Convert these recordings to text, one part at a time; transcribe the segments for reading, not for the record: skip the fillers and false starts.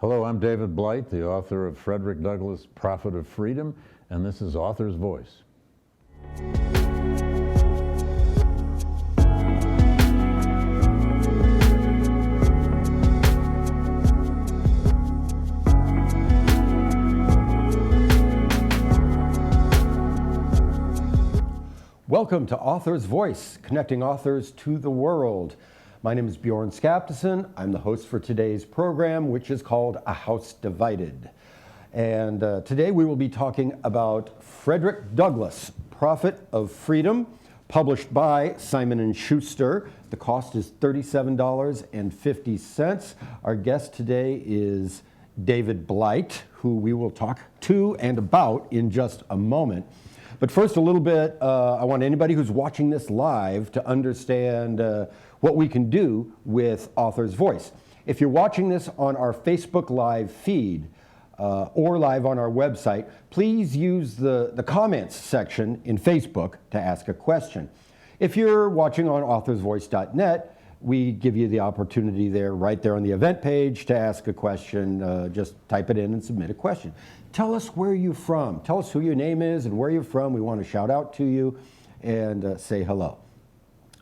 Hello, I'm David Blight, the author of Frederick Douglass' Prophet of Freedom, and this is Author's Voice. Welcome to Author's Voice, connecting authors to the world. My name is Bjorn Skaptason. I'm the host for today's program, which is called A House Divided. And today we will be talking about Frederick Douglass, Prophet of Freedom, published by Simon & Schuster. The cost is $37.50. Our guest today is David Blight, who we will talk to and about in just a moment. But first, a little bit, I want anybody who's watching this live to understand what we can do with Author's Voice. If you're watching this on our Facebook Live feed or live on our website, please use the comments section in Facebook to ask a question. If you're watching on authorsvoice.net, we give you the opportunity there, right there on the event page, to ask a question. Just type it in and submit a question. Tell us where you're from. Tell us who your name is and where you're from. We want to shout out to you and say hello.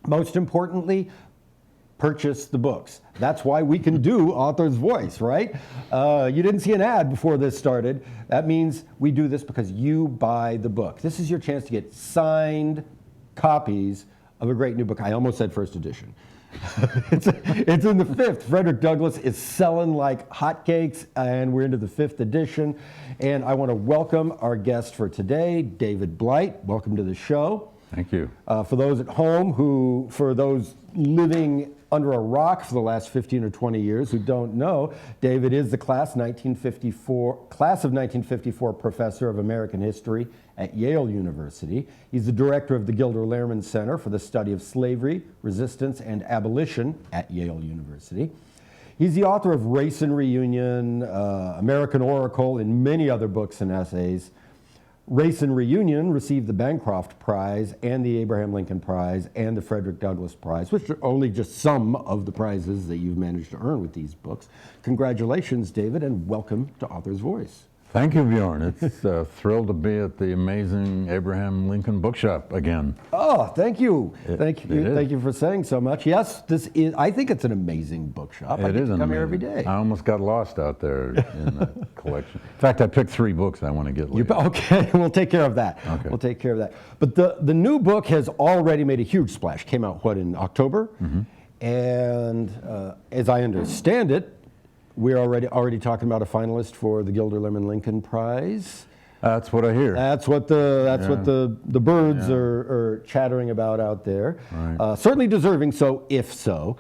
Most importantly, purchase the books. That's why we can do Author's Voice, right? You didn't see an ad before this started. That means we do this because you buy the book. This is your chance to get signed copies of a great new book. I almost said first edition. It's in the fifth. Frederick Douglass is selling like hotcakes, and we're into the fifth edition. And I want to welcome our guest for today, David Blight. Welcome to the show. Thank you. For those at home for those living under a rock for the last 15 or 20 years who don't know, David is the class of 1954 professor of American history at Yale University. He's the director of the Gilder Lehrman Center for the Study of Slavery, Resistance, and Abolition at Yale University. He's the author of Race and Reunion, American Oracle, and many other books and essays. Race and Reunion received the Bancroft Prize and the Abraham Lincoln Prize and the Frederick Douglass Prize, which are only just some of the prizes that you've managed to earn with these books. Congratulations, David, and welcome to Author's Voice. Thank you, Bjorn. It's thrilled to be at the amazing Abraham Lincoln Bookshop again. Oh, thank you. Thank you for saying so much. Yes, I think it's an amazing bookshop. I come here every day. I almost got lost out there in the collection. In fact, I picked 3 books I want to get later. Okay, we'll take care of that. Okay. We'll take care of that. But the new book has already made a huge splash. Came out, in October? Mm-hmm. And as I understand it, we're already talking about a finalist for the Gilder Lehrman Lincoln Prize. That's what I hear. That's what the birds are chattering about out there. Right. Certainly deserving so, if so.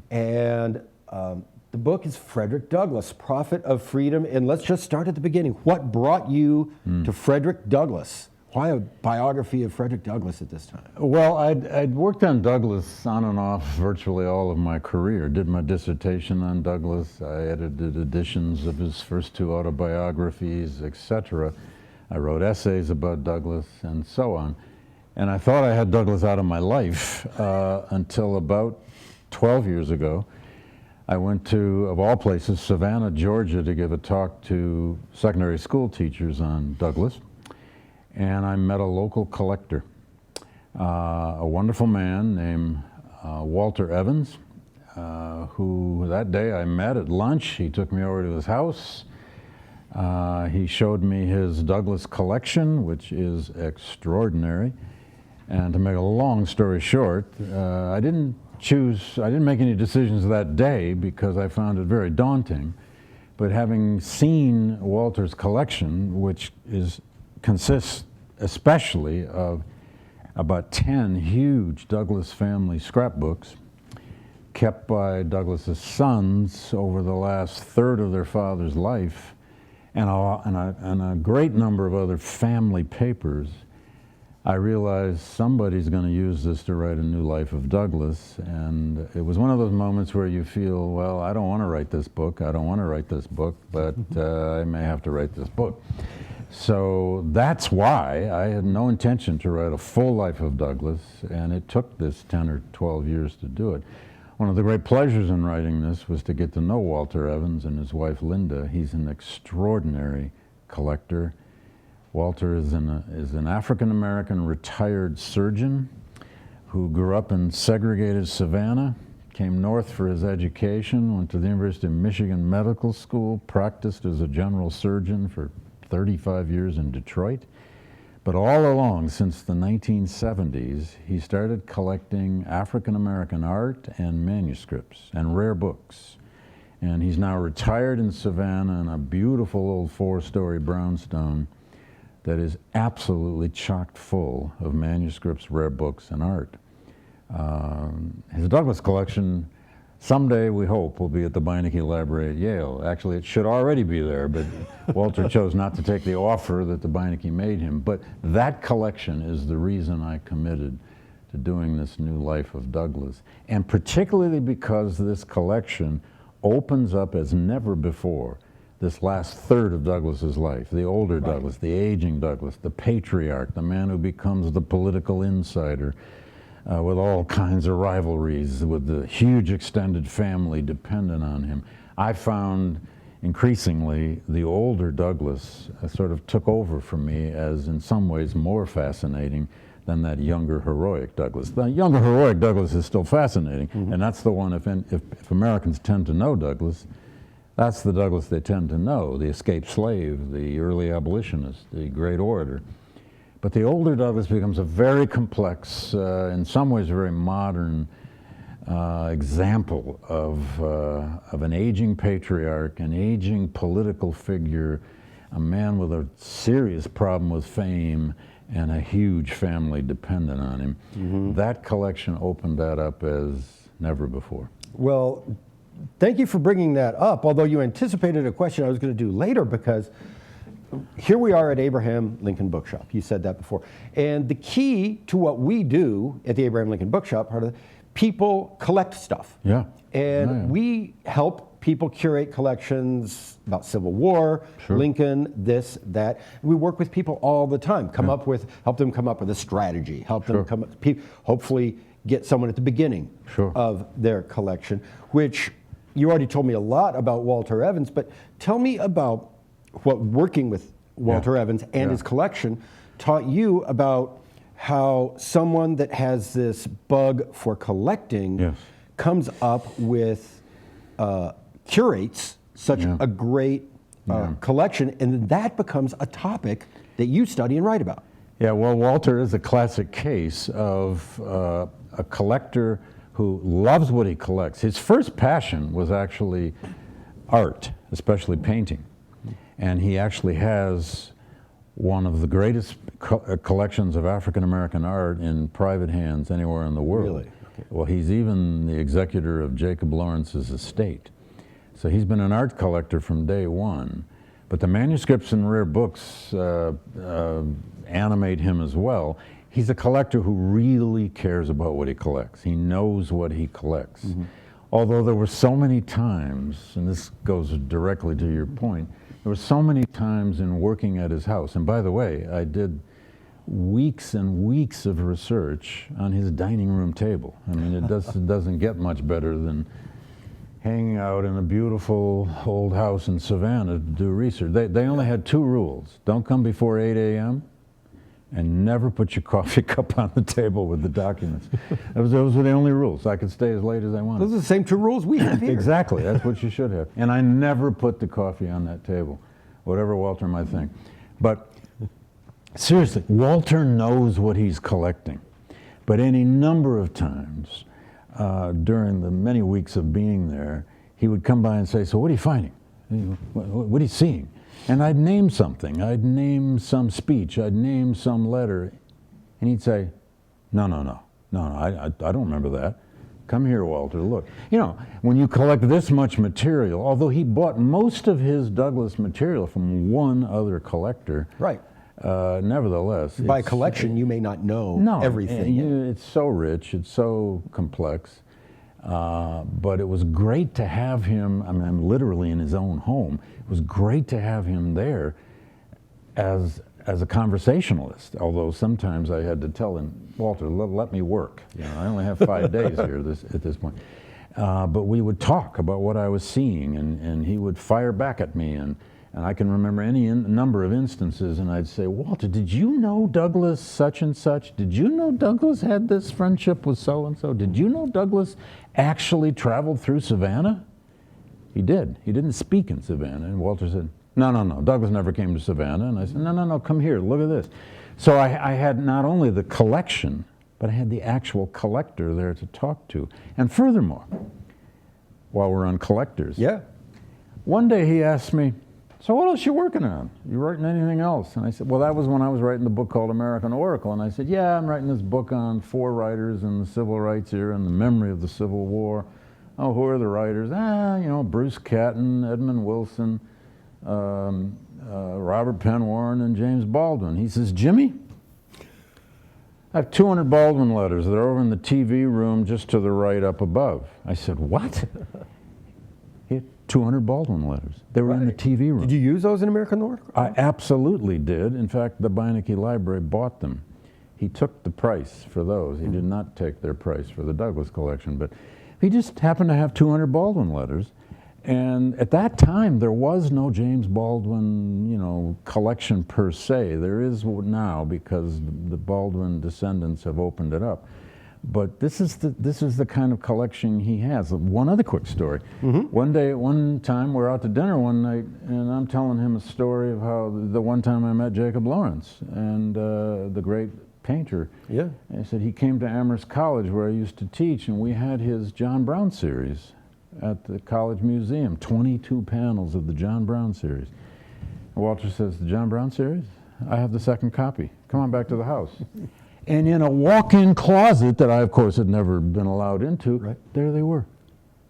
And the book is Frederick Douglass, Prophet of Freedom. And let's just start at the beginning. What brought you to Frederick Douglass? Why a biography of Frederick Douglass at this time? Well, I'd worked on Douglass on and off virtually all of my career. Did my dissertation on Douglass. I edited editions of his first 2 autobiographies, etc. I wrote essays about Douglass and so on. And I thought I had Douglass out of my life until about 12 years ago. I went to, of all places, Savannah, Georgia, to give a talk to secondary school teachers on Douglass. And I met a local collector, a wonderful man named Walter Evans, who that day I met at lunch. He took me over to his house. He showed me his Douglass collection, which is extraordinary. And to make a long story short, I didn't make any decisions that day because I found it very daunting. But having seen Walter's collection, which consists especially of about 10 huge Douglass family scrapbooks kept by Douglass's sons over the last third of their father's life, and a great number of other family papers, I realized somebody's going to use this to write a new life of Douglass. And it was one of those moments where you feel, well, I don't want to write this book, but I may have to write this book. So that's why I had no intention to write a full life of Douglass, and it took this 10 or 12 years to do it. One of the great pleasures in writing this was to get to know Walter Evans and his wife Linda. He's an extraordinary collector. Walter is an African-American retired surgeon who grew up in segregated Savannah, came north for his education, went to the University of Michigan Medical School, practiced as a general surgeon for 35 years in Detroit. But all along, since the 1970s, he started collecting African-American art and manuscripts and rare books. And he's now retired in Savannah in a beautiful old 4-story brownstone that is absolutely chock full of manuscripts, rare books, and art. His Douglas collection, someday we hope, will be at the Beinecke Library at Yale. Actually, it should already be there, but Walter chose not to take the offer that the Beinecke made him. But that collection is the reason I committed to doing this new life of Douglas. And particularly because this collection opens up as never before this last third of Douglas's life, the older Douglas, the aging Douglas, the patriarch, the man who becomes the political insider, with all kinds of rivalries, with the huge extended family dependent on him. I found increasingly the older Douglas sort of took over for me as in some ways more fascinating than that younger heroic Douglas. The younger heroic Douglas is still fascinating, and that's the one, if Americans tend to know Douglas, that's the Douglas they tend to know, the escaped slave, the early abolitionist, the great orator. But the older Douglas becomes a very complex, in some ways a very modern example of an aging patriarch, an aging political figure, a man with a serious problem with fame, and a huge family dependent on him. That collection opened that up as never before. Well, thank you for bringing that up, although you anticipated a question I was going to do later, because here we are at Abraham Lincoln Bookshop. You said that before. And the key to what we do at the Abraham Lincoln Bookshop, people collect stuff. Yeah. And we help people curate collections about Civil War, Lincoln, this, that. We work with people all the time, help them come up with a strategy, help them hopefully get someone at the beginning of their collection, which you already told me a lot about Walter Evans, but tell me about what working with Walter Evans and his collection taught you about how someone that has this bug for collecting comes up with, curates such a great collection, and then that becomes a topic that you study and write about. Yeah, well, Walter is a classic case of a collector who loves what he collects. His first passion was actually art, especially painting. And he actually has one of the greatest collections of African-American art in private hands anywhere in the world. Really? Okay. Well, he's even the executor of Jacob Lawrence's estate. So he's been an art collector from day one. But the manuscripts and rare books animate him as well. He's a collector who really cares about what he collects. He knows what he collects. Although there were so many times, and this goes directly to your point, there were so many times in working at his house, and by the way, I did weeks and weeks of research on his dining room table. I mean, it doesn't get much better than hanging out in a beautiful old house in Savannah to do research. They only had 2 rules. Don't come before 8 a.m. and never put your coffee cup on the table with the documents. Those were the only rules. I could stay as late as I wanted. Those are the same 2 rules we have here. Exactly, that's what you should have. And I never put the coffee on that table, whatever Walter might think. But seriously, Walter knows what he's collecting. But any number of times during the many weeks of being there, he would come by and say, "So what are you finding? What are you seeing?" And I'd name something. I'd name some speech. I'd name some letter. And he'd say, no, I don't remember that. Come here, Walter, look. You know, when you collect this much material, although he bought most of his Douglas material from one other collector, nevertheless. By collection, you may not know everything. It's so rich, it's so complex. But it was great to have him, I mean, I'm literally in his own home. It was great to have him there as a conversationalist, although sometimes I had to tell him, Walter, let me work. You know, I only have 5 days here at this point. but we would talk about what I was seeing, and he would fire back at me, and I can remember any number of instances, and I'd say, Walter, did you know Douglas such and such? Did you know Douglas had this friendship with so-and-so? Did you know Douglas actually traveled through Savannah? He did. He didn't speak in Savannah. And Walter said, no, Douglas never came to Savannah. And I said, no, come here, look at this. So I had not only the collection, but I had the actual collector there to talk to. And furthermore, while we're on collectors, one day he asked me, so what else you working on? You writing anything else? And I said, well, that was when I was writing the book called American Oracle. And I said, yeah, I'm writing this book on 4 writers in the civil rights era and the memory of the Civil War. Oh, who are the writers? Bruce Catton, Edmund Wilson, Robert Penn Warren, and James Baldwin. He says, Jimmy, I have 200 Baldwin letters. They're over in the TV room just to the right up above. I said, what? He had 200 Baldwin letters. They were in the TV room. Did you use those in American Oracle? I absolutely did. In fact, the Beinecke Library bought them. He took the price for those. He did not take their price for the Douglas collection, but he just happened to have 200 Baldwin letters. And at that time, there was no James Baldwin, collection per se. There is now because the Baldwin descendants have opened it up. But this is the kind of collection he has. One other quick story. One time, we're out to dinner one night, and I'm telling him a story of how the one time I met Jacob Lawrence, and the great painter. Yeah. I said he came to Amherst College where I used to teach, and we had his John Brown series at the college museum, 22 panels of the John Brown series. And Walter says, the John Brown series? I have the second copy. Come on back to the house. And in a walk-in closet that I, of course, had never been allowed into, there they were,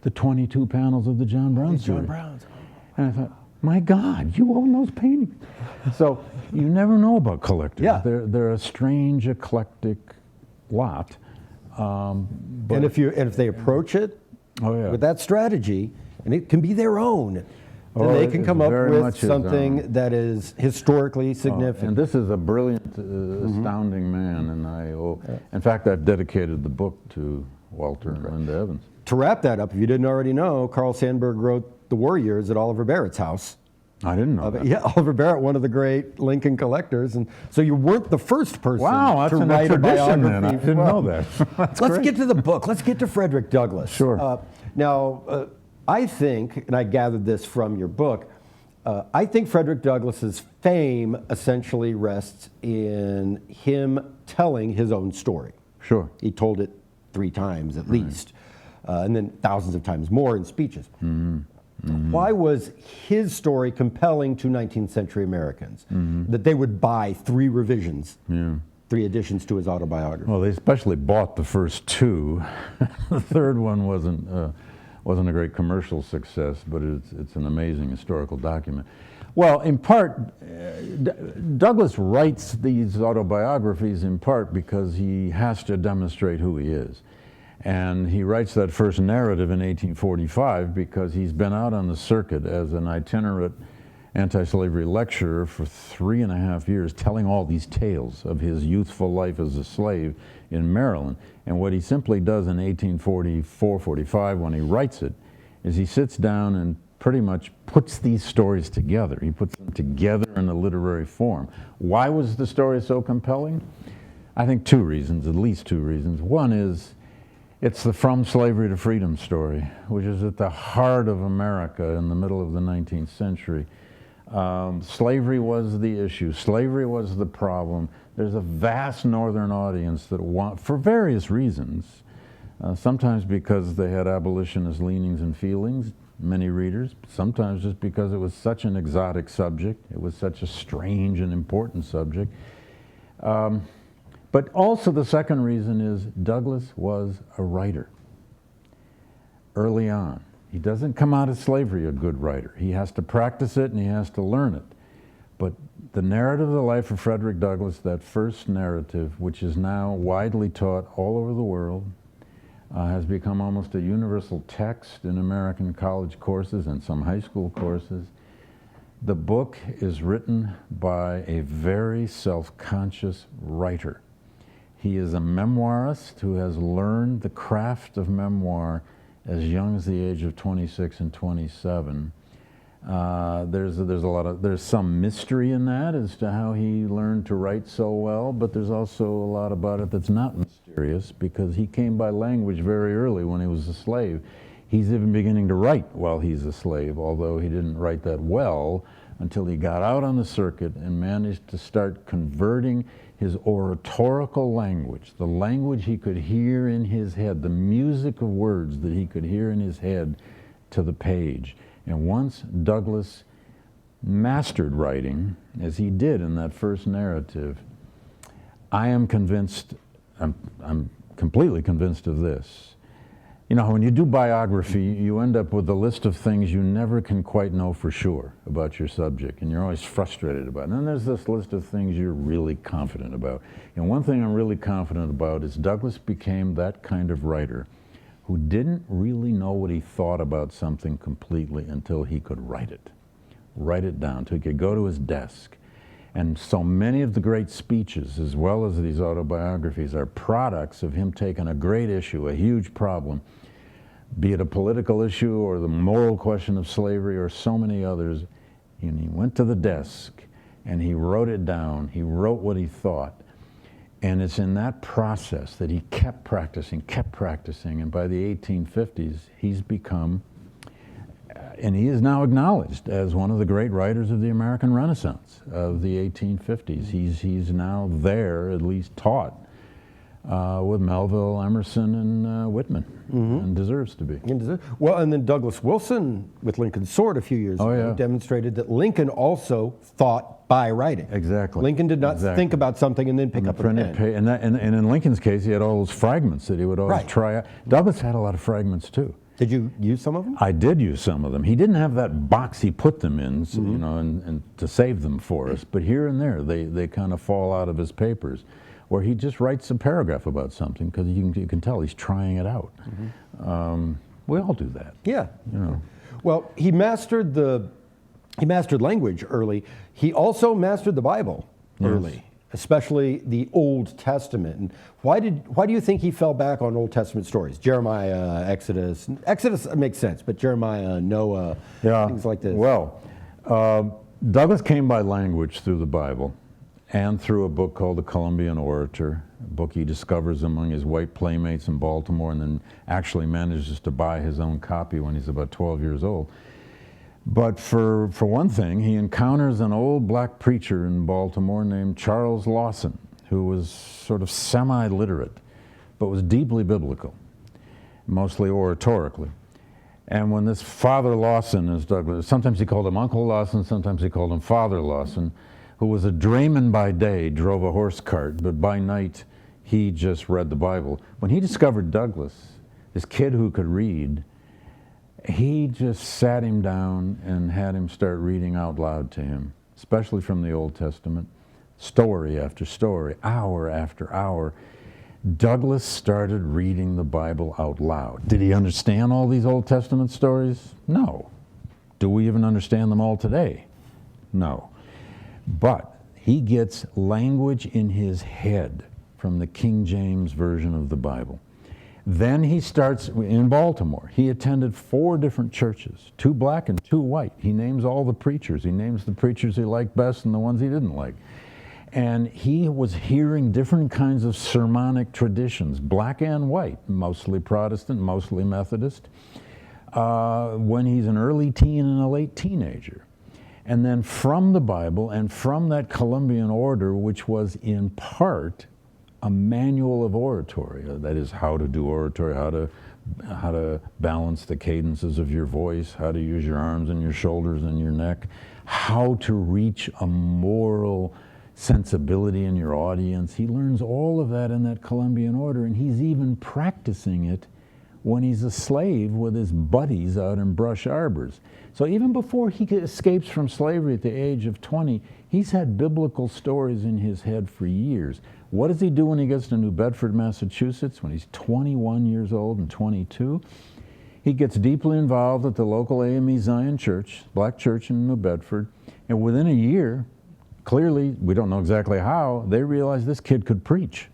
the 22 panels of the John Brown series. John Browns. And I thought, my God, you own those paintings. So you never know about collectors. Yeah. They're a strange, eclectic lot. And if they approach it with that strategy, and it can be their own, then they can come up with something that is historically significant. And this is a brilliant, astounding man, and in fact, I've dedicated the book to Walter and Linda Evans. To wrap that up, if you didn't already know, Carl Sandburg wrote The War Years at Oliver Barrett's house. I didn't know that. Yeah, Oliver Barrett, one of the great Lincoln collectors, and so you weren't the first person to write a biography. Then. I didn't know that. Let's get to the book. Let's get to Frederick Douglass. Sure. Now, I think, and I gathered this from your book, I think Frederick Douglass's fame essentially rests in him telling his own story. Sure. He told it 3 times at least, and then thousands of times more in speeches. Why was his story compelling to 19th century Americans that they would buy 3 revisions, 3 editions to his autobiography? Well, they especially bought the first 2. The third one wasn't a great commercial success, but it's an amazing historical document. Well, in part, Douglass writes these autobiographies in part because he has to demonstrate who he is. And he writes that first narrative in 1845 because he's been out on the circuit as an itinerant anti-slavery lecturer for 3.5 years, telling all these tales of his youthful life as a slave in Maryland. And what he simply does in 1844-45 when he writes it is he sits down and pretty much puts these stories together. He puts them together in a literary form. Why was the story so compelling? I think 2 reasons, at least 2 reasons. One is it's the from slavery to freedom story, which is at the heart of America in the middle of the 19th century. Slavery was the issue. Slavery was the problem. There's a vast northern audience that want, for various reasons, sometimes because they had abolitionist leanings and feelings, many readers, sometimes just because it was such an exotic subject. It was such a strange and important subject. But also the second reason is Douglass was a writer early on. He doesn't come out of slavery a good writer. He has to practice it and he has to learn it. But the narrative of the life of Frederick Douglass, that first narrative, which is now widely taught all over the world, has become almost a universal text in American college courses and some high school courses. The book is written by a very self-conscious writer. He is a memoirist who has learned the craft of memoir as young as the age of 26 and 27. There's some mystery in that as to how he learned to write so well, but there's also a lot about it that's not mysterious, because he came by language very early when he was a slave. He's even beginning to write while he's a slave, although he didn't write that well until he got out on the circuit and managed to start converting his oratorical language, the language he could hear in his head, the music of words that he could hear in his head, to the page. And once Douglass mastered writing, as he did in that first narrative, I am convinced, I'm completely convinced of this. You know, when you do biography, you end up with a list of things you never can quite know for sure about your subject, and you're always frustrated about it. And then there's this list of things you're really confident about. And one thing I'm really confident about is Douglass became that kind of writer who didn't really know what he thought about something completely until he could write it down, until he could go to his desk. And so many of the great speeches, as well as these autobiographies, are products of him taking a great issue, a huge problem, be it a political issue or the moral question of slavery or so many others, and he went to the desk and he wrote it down. He wrote what he thought. And it's in that process that he kept practicing, and by the 1850s, he's become, and he is now acknowledged as one of the great writers of the American Renaissance of the 1850s. He's now there, at least taught, with Melville, Emerson, and Whitman, and deserves to be. Well, and then Douglas Wilson with Lincoln's Sword a few years ago demonstrated that Lincoln also thought by writing. Exactly. Lincoln did not think about something and then pick up a pen. And in Lincoln's case, he had all those fragments that he would always try out. Douglas had a lot of fragments too. Did you use some of them? I did use some of them. He didn't have that box he put them in, so, you know, and to save them for us. But here and there, they kind of fall out of his papers, where he just writes a paragraph about something because you can tell he's trying it out. We all do that. Yeah. You know. Well, he mastered language early. He also mastered the Bible early, especially the Old Testament. And why do you think he fell back on Old Testament stories? Jeremiah, Exodus. Exodus makes sense, but Jeremiah, Noah, things like this. Well, Douglass came by language through the Bible and through a book called The Columbian Orator, a book he discovers among his white playmates in Baltimore, and then actually manages to buy his own copy when he's about 12 years old. But for one thing, he encounters an old black preacher in Baltimore named Charles Lawson, who was sort of semi-literate, but was deeply biblical, mostly oratorically. And when this Father Lawson, as Douglass, sometimes he called him Uncle Lawson, sometimes he called him Father Lawson, who was a drayman by day, drove a horse cart, but by night he just read the Bible. When he discovered Douglass, this kid who could read, he just sat him down and had him start reading out loud to him, especially from the Old Testament, story after story, hour after hour. Douglass started reading the Bible out loud. Did he understand all these Old Testament stories? No. Do we even understand them all today? No. But he gets language in his head from the King James Version of the Bible. Then he starts in Baltimore. He attended 4 different churches, 2 black and 2 white. He names all the preachers. He names the preachers he liked best and the ones he didn't like. And he was hearing different kinds of sermonic traditions, black and white, mostly Protestant, mostly Methodist, when he's an early teen and a late teenager. And then from the Bible and from that Columbian order, which was in part a manual of oratory, that is, how to do oratory, how to balance the cadences of your voice, how to use your arms and your shoulders and your neck, how to reach a moral sensibility in your audience. He learns all of that in that Columbian order, and he's even practicing it when he's a slave with his buddies out in brush arbors. So even before he escapes from slavery at the age of 20, he's had biblical stories in his head for years. What does he do when he gets to New Bedford, Massachusetts, when he's 21 years old and 22? He gets deeply involved at the local AME Zion Church, black church in New Bedford, and within a year, clearly, we don't know exactly how, they realized this kid could preach.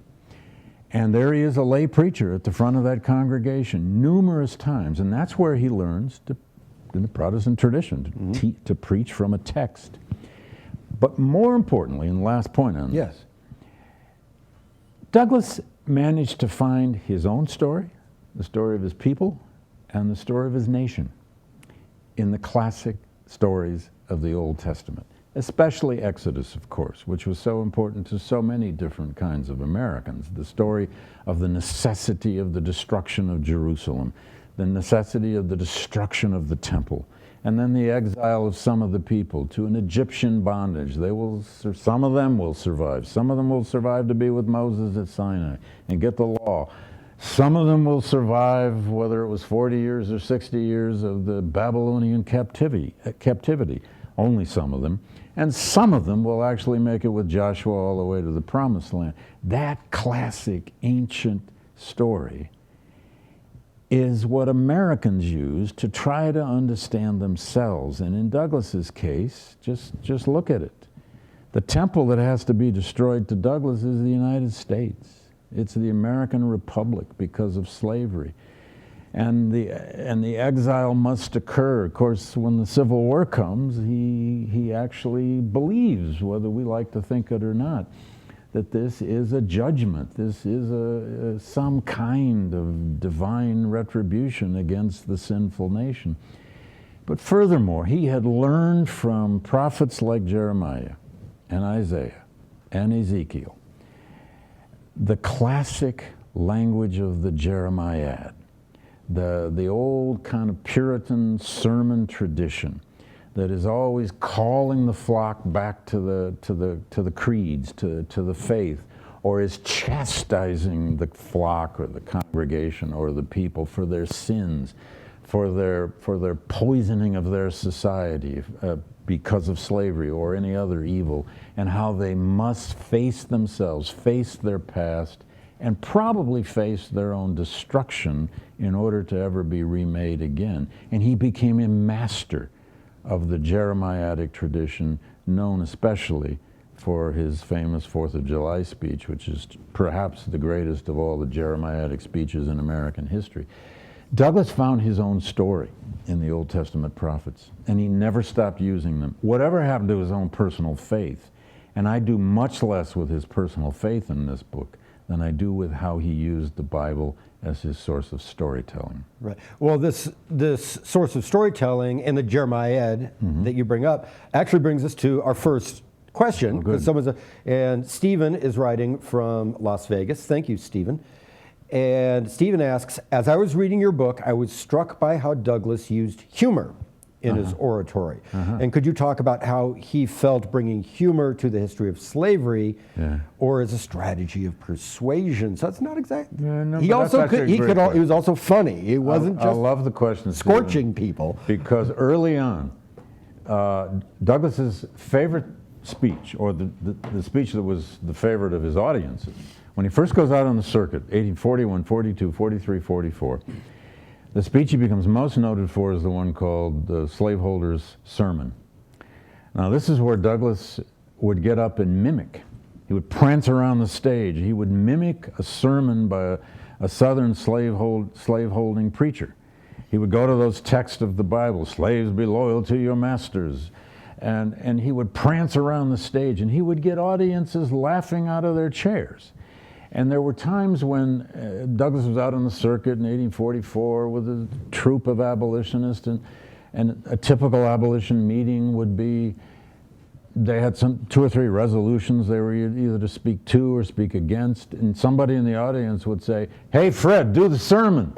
And there he is, a lay preacher at the front of that congregation numerous times. And that's where he learns, in the Protestant tradition, to preach from a text. But more importantly, and the last point on this, Douglas managed to find his own story, the story of his people, and the story of his nation in the classic stories of the Old Testament, especially Exodus, of course, which was so important to so many different kinds of Americans. The story of the necessity of the destruction of Jerusalem, the necessity of the destruction of the temple, and then the exile of some of the people to an Egyptian bondage. Some of them will survive. Some of them will survive to be with Moses at Sinai and get the law. Some of them will survive, whether it was 40 years or 60 years of the Babylonian captivity, only some of them. And some of them will actually make it with Joshua all the way to the Promised Land. That classic ancient story is what Americans use to try to understand themselves. And in Douglas's case, just look at it. The temple that has to be destroyed to Douglas is the United States. It's the American Republic because of slavery. And the exile must occur. Of course, when the Civil War comes, he actually believes, whether we like to think it or not, that this is a judgment. This is some kind of divine retribution against the sinful nation. But furthermore, he had learned from prophets like Jeremiah and Isaiah and Ezekiel the classic language of the Jeremiad, the old kind of Puritan sermon tradition that is always calling the flock back to the creeds, to the faith, or is chastising the flock or the congregation or the people for their sins, for their poisoning of their society because of slavery or any other evil, and how they must face themselves, face their past, and probably face their own destruction in order to ever be remade again. And he became a master of the Jeremiadic tradition, known especially for his famous 4th of July speech, which is perhaps the greatest of all the Jeremiadic speeches in American history. Douglas found his own story in the Old Testament prophets, and he never stopped using them. Whatever happened to his own personal faith, and I do much less with his personal faith in this book than I do with how he used the Bible as his source of storytelling. Right. Well, this source of storytelling and the Jeremiad that you bring up actually brings us to our first question. And Stephen is writing from Las Vegas. Thank you, Stephen. And Stephen asks, as I was reading your book, I was struck by how Douglas used humor in his oratory. And could you talk about how he felt bringing humor to the history of slavery, or as a strategy of persuasion? So it's not exact. He was also funny. He wasn't just I love the question, scorching people. Because early on, Douglas's favorite speech, or the speech that was the favorite of his audiences, when he first goes out on the circuit, 1841, 42, 43, 44, the speech he becomes most noted for is the one called the Slaveholders Sermon. Now, this is where Douglas would get up and mimic. He would prance around the stage. He would mimic a sermon by a Southern slaveholding preacher. He would go to those texts of the Bible, slaves be loyal to your masters, and he would prance around the stage, and he would get audiences laughing out of their chairs. And there were times when Douglas was out on the circuit in 1844 with a troop of abolitionists, and a typical abolition meeting would be, they had 2 or 3 resolutions they were either to speak to or speak against, and somebody in the audience would say, "Hey, Fred, do the sermon."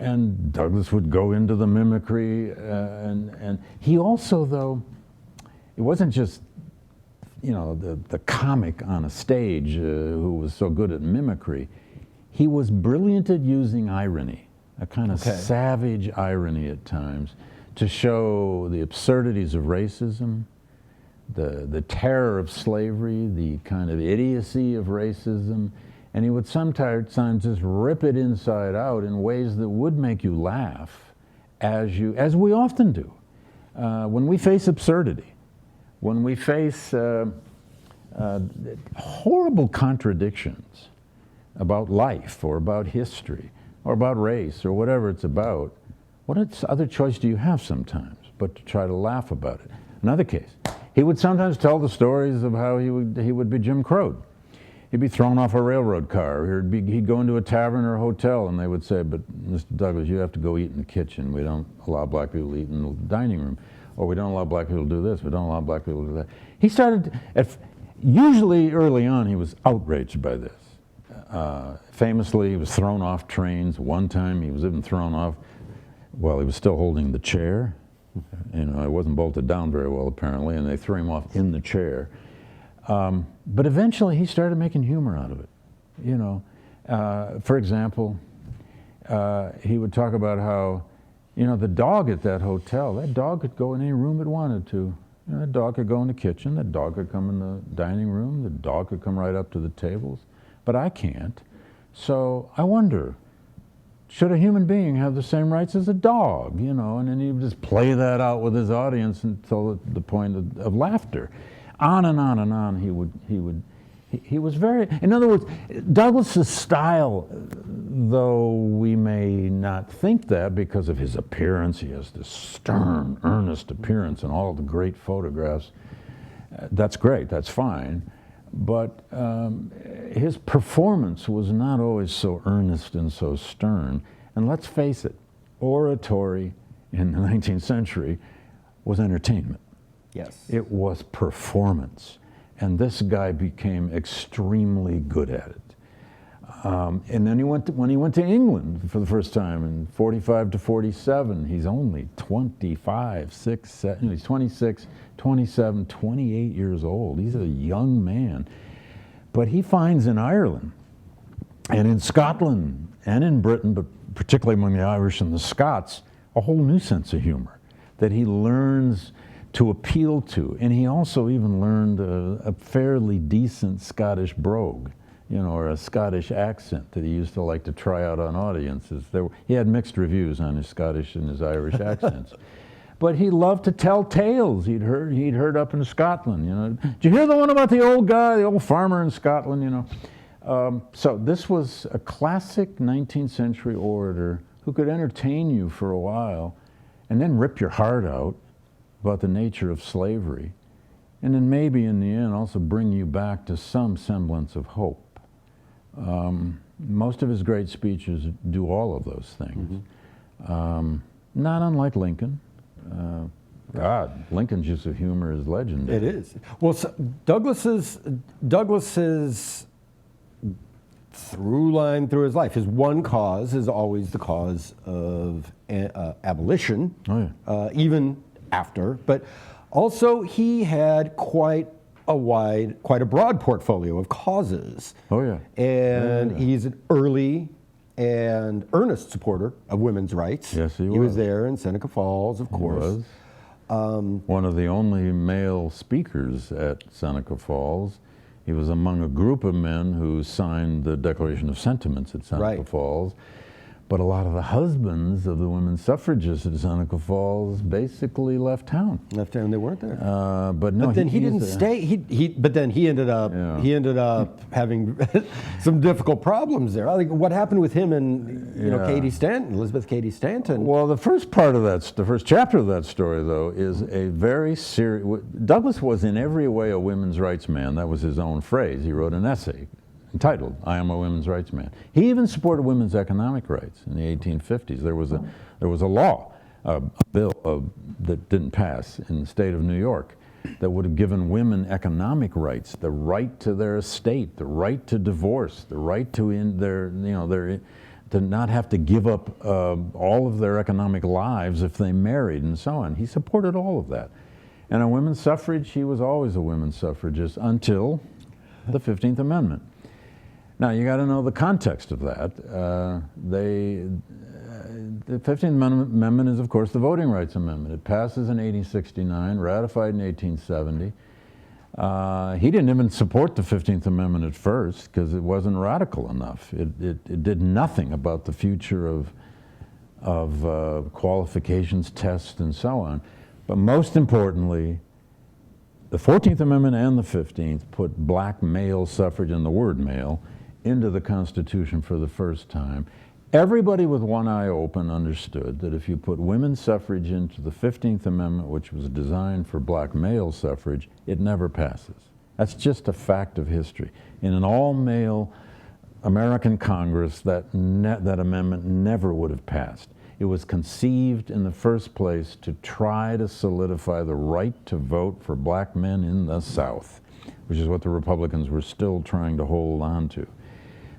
And Douglas would go into the mimicry, and he also, though, it wasn't just the comic on a stage who was so good at mimicry. He was brilliant at using irony, a kind of savage irony at times, to show the absurdities of racism, the terror of slavery, the kind of idiocy of racism, and he would sometimes just rip it inside out in ways that would make you laugh, as we often do, when we face absurdity. When we face horrible contradictions about life or about history or about race or whatever it's about, what other choice do you have sometimes but to try to laugh about it? Another case, he would sometimes tell the stories of how he would be Jim Crowed. He'd be thrown off a railroad car, or he'd go into a tavern or a hotel, and they would say, but Mr. Douglas, you have to go eat in the kitchen. We don't allow black people to eat in the dining room. Or we don't allow black people to do this. We don't allow black people to do that. He started, usually early on, he was outraged by this. Famously, he was thrown off trains. One time he was even thrown off while he was still holding the chair. You know, it wasn't bolted down very well, apparently, and they threw him off in the chair. But eventually he started making humor out of it. You know, for example, he would talk about how, you know, the dog at that hotel, that dog could go in any room it wanted to. You know, that dog could go in the kitchen, that dog could come in the dining room, the dog could come right up to the tables, but I can't. So I wonder, should a human being have the same rights as a dog? You know, and then he would just play that out with his audience until the point of laughter. On and on and on he was very, in other words, Douglas's style, though we may not think that because of his appearance, he has this stern, earnest appearance in all the great photographs. That's great, that's fine. But his performance was not always so earnest and so stern. And let's face it, oratory in the 19th century was entertainment. Yes. It was performance. And this guy became extremely good at it. And then when he went to England for the first time in 45 to 47, he's only 25, 6, 7, he's 26, 27, 28 years old. He's a young man. But he finds in Ireland and in Scotland and in Britain, but particularly among the Irish and the Scots, a whole new sense of humor that he learns to appeal to. And he also even learned a fairly decent Scottish brogue, you know, or a Scottish accent that he used to like to try out on audiences. He had mixed reviews on his Scottish and his Irish accents. But he loved to tell tales he'd heard up in Scotland, you know. Did you hear the one about the old guy, the old farmer in Scotland, you know? So this was a classic 19th century orator who could entertain you for a while and then rip your heart out about the nature of slavery, and then maybe in the end also bring you back to some semblance of hope. Most of his great speeches do all of those things. Mm-hmm. Not unlike Lincoln. God, Lincoln's use of humor is legendary. It is. Well, so Douglas's through line through his life, his one cause is always the cause of abolition, even after, but also he had quite a broad portfolio of causes. Oh yeah. And he's an early and earnest supporter of women's rights. Yes, he was. He was there in Seneca Falls, of course. He was. One of the only male speakers at Seneca Falls. He was among a group of men who signed the Declaration of Sentiments at Seneca Falls. But a lot of the husbands of the women suffragists at Seneca Falls basically left town. Left town, they weren't there. But no, but then he didn't stay. But then he ended up having some difficult problems there. I think what happened with him and Katie Stanton, Elizabeth Cady Stanton. Well, the first chapter of that story, though, is a very serious. Douglas was in every way a women's rights man. That was his own phrase. He wrote an essay entitled, "I Am a Women's Rights Man." He even supported women's economic rights in the 1850s. There was a law, a bill that didn't pass in the state of New York that would have given women economic rights, the right to their estate, the right to divorce, the right to to not have to give up all of their economic lives if they married and so on. He supported all of that. And on women's suffrage, he was always a women's suffragist until the 15th Amendment. Now, you got to know the context of that. The 15th Amendment is, of course, the Voting Rights Amendment. It passes in 1869, ratified in 1870. He didn't even support the 15th Amendment at first because it wasn't radical enough. It did nothing about the future of qualifications tests and so on. But most importantly, the 14th Amendment and the 15th put black male suffrage, and the word male, into the Constitution for the first time, everybody with one eye open understood that if you put women's suffrage into the 15th Amendment, which was designed for black male suffrage, it never passes. That's just a fact of history. In an all-male American Congress, that amendment never would have passed. It was conceived in the first place to try to solidify the right to vote for black men in the South, which is what the Republicans were still trying to hold on to.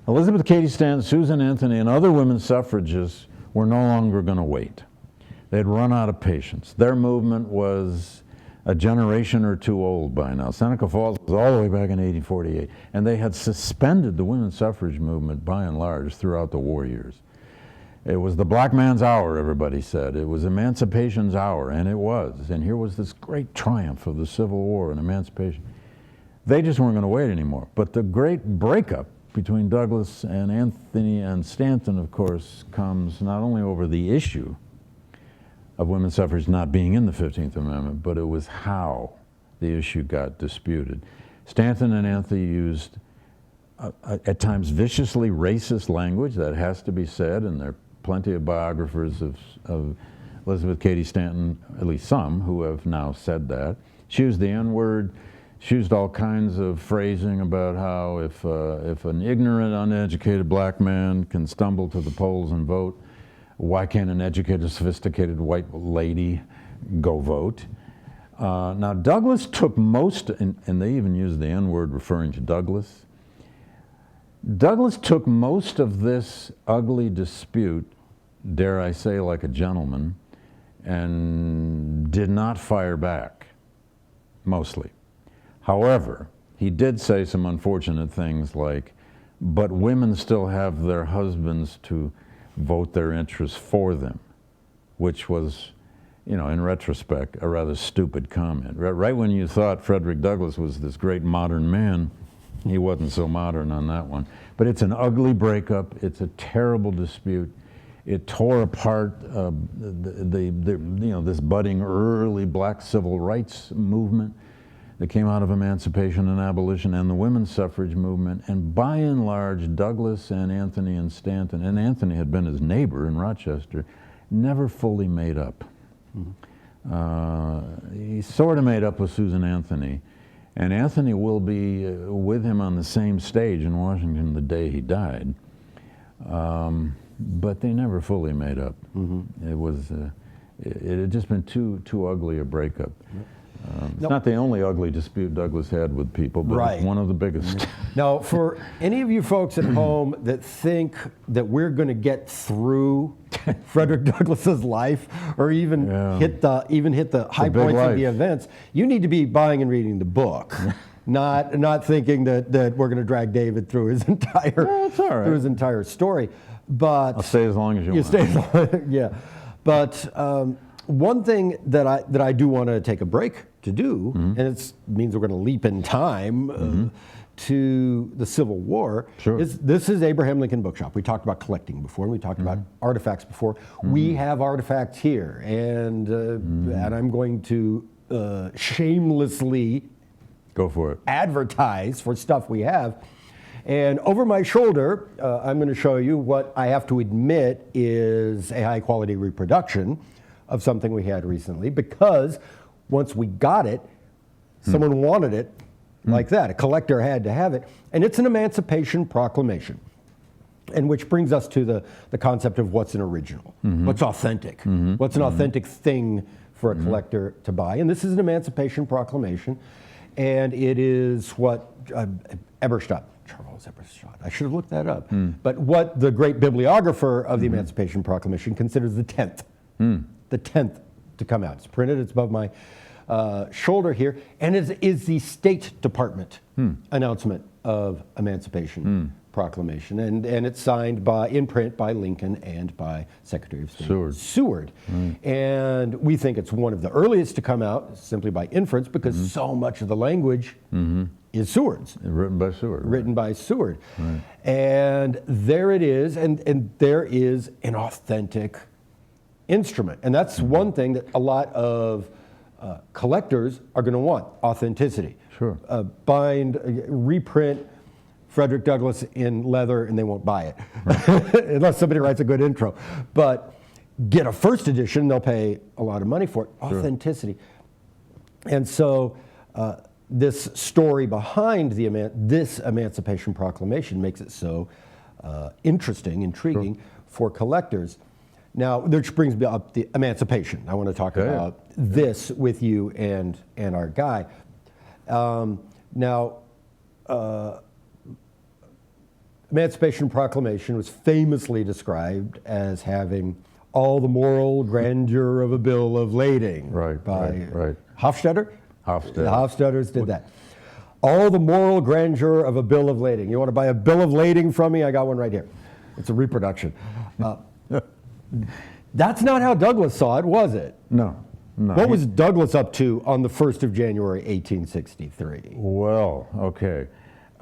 Elizabeth Cady Stanton, Susan Anthony, and other women suffragists were no longer going to wait. They'd run out of patience. Their movement was a generation or two old by now. Seneca Falls was all the way back in 1848, and they had suspended the women's suffrage movement by and large throughout the war years. It was the black man's hour, everybody said. It was emancipation's hour, and it was. And here was this great triumph of the Civil War and emancipation. They just weren't going to wait anymore. But the great breakup between Douglas and Anthony and Stanton, of course, comes not only over the issue of women's suffrage not being in the 15th Amendment, but it was how the issue got disputed. Stanton and Anthony used, at times, viciously racist language. That has to be said, and there are plenty of biographers of Elizabeth Cady Stanton, at least some, who have now said that. She used the N-word. She used all kinds of phrasing about how if an ignorant, uneducated black man can stumble to the polls and vote, why can't an educated, sophisticated white lady go vote? Now, Douglas took most, and they even used the N-word referring to Douglas. Douglas took most of this ugly dispute, dare I say like a gentleman, and did not fire back, mostly. However, he did say some unfortunate things like, but women still have their husbands to vote their interests for them, which was, you know, in retrospect, a rather stupid comment. Right when you thought Frederick Douglass was this great modern man, he wasn't so modern on that one. But it's an ugly breakup. It's a terrible dispute. It tore apart this budding early black civil rights movement that came out of emancipation and abolition and the women's suffrage movement. And by and large, Douglas and Anthony and Stanton, and Anthony had been his neighbor in Rochester, never fully made up. He sort of made up with Susan Anthony. And Anthony will be with him on the same stage in Washington the day he died. But they never fully made up. It had just been too ugly a breakup. It's not the only ugly dispute Douglas had with people, but it's one of the biggest. Now, for any of you folks at home that think that we're going to get through Frederick Douglass's life, or even hit the high points of the events, you need to be buying and reading the book. Not thinking that we're going to drag David through his entire story. But I'll stay as long as you want. Stay as long, yeah. But one thing that I do want to take a break to do, and it means we're going to leap in time to the Civil War. This is Abraham Lincoln Bookshop. We talked about collecting before, and we talked about artifacts before. We have artifacts here, and I'm going to shamelessly go for it. Advertise for stuff we have. And over my shoulder, I'm going to show you what I have to admit is a high quality reproduction of something we had recently, because once we got it, someone wanted it like that. A collector had to have it. And it's an Emancipation Proclamation. And which brings us to the concept of what's an original, what's authentic, what's an authentic thing for a collector to buy. And this is an Emancipation Proclamation, and it is what Charles Eberstadt, I should have looked that up, but what the great bibliographer of the Emancipation Proclamation considers the 10th. The 10th to come out. It's printed, it's above my shoulder here, and it is the State Department announcement of Emancipation Proclamation, and it's signed in print by Lincoln and by Secretary of State Seward. And we think it's one of the earliest to come out, simply by inference, because so much of the language is Seward's. Written by Seward. Written by Seward. And there it is, and there is an authentic instrument. And that's one thing that a lot of collectors are going to want, authenticity. Bind, reprint Frederick Douglass in leather and they won't buy it unless somebody writes a good intro. But get a first edition, they'll pay a lot of money for it. Sure. Authenticity. And so this story behind this Emancipation Proclamation makes it so interesting, intriguing for collectors. Now, which brings me up the emancipation. I want to talk about this with you and our guy. Emancipation Proclamation was famously described as having all the moral grandeur of a bill of lading. Right, right. Hofstadter? Hofstadter. The Hofstadters did that. All the moral grandeur of a bill of lading. You want to buy a bill of lading from me? I got one right here. It's a reproduction. That's not how Douglass saw it, was it? No. What was Douglass up to on the 1st of January, 1863? Well, okay.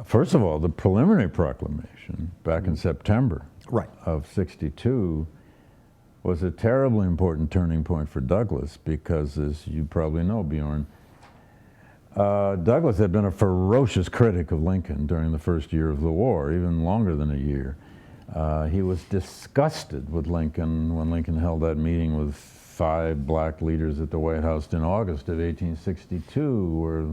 First of all, the preliminary proclamation back in September of 62 was a terribly important turning point for Douglass because, as you probably know, Bjorn, Douglass had been a ferocious critic of Lincoln during the first year of the war, even longer than a year. He was disgusted with Lincoln when Lincoln held that meeting with 5 black leaders at the White House in August of 1862, where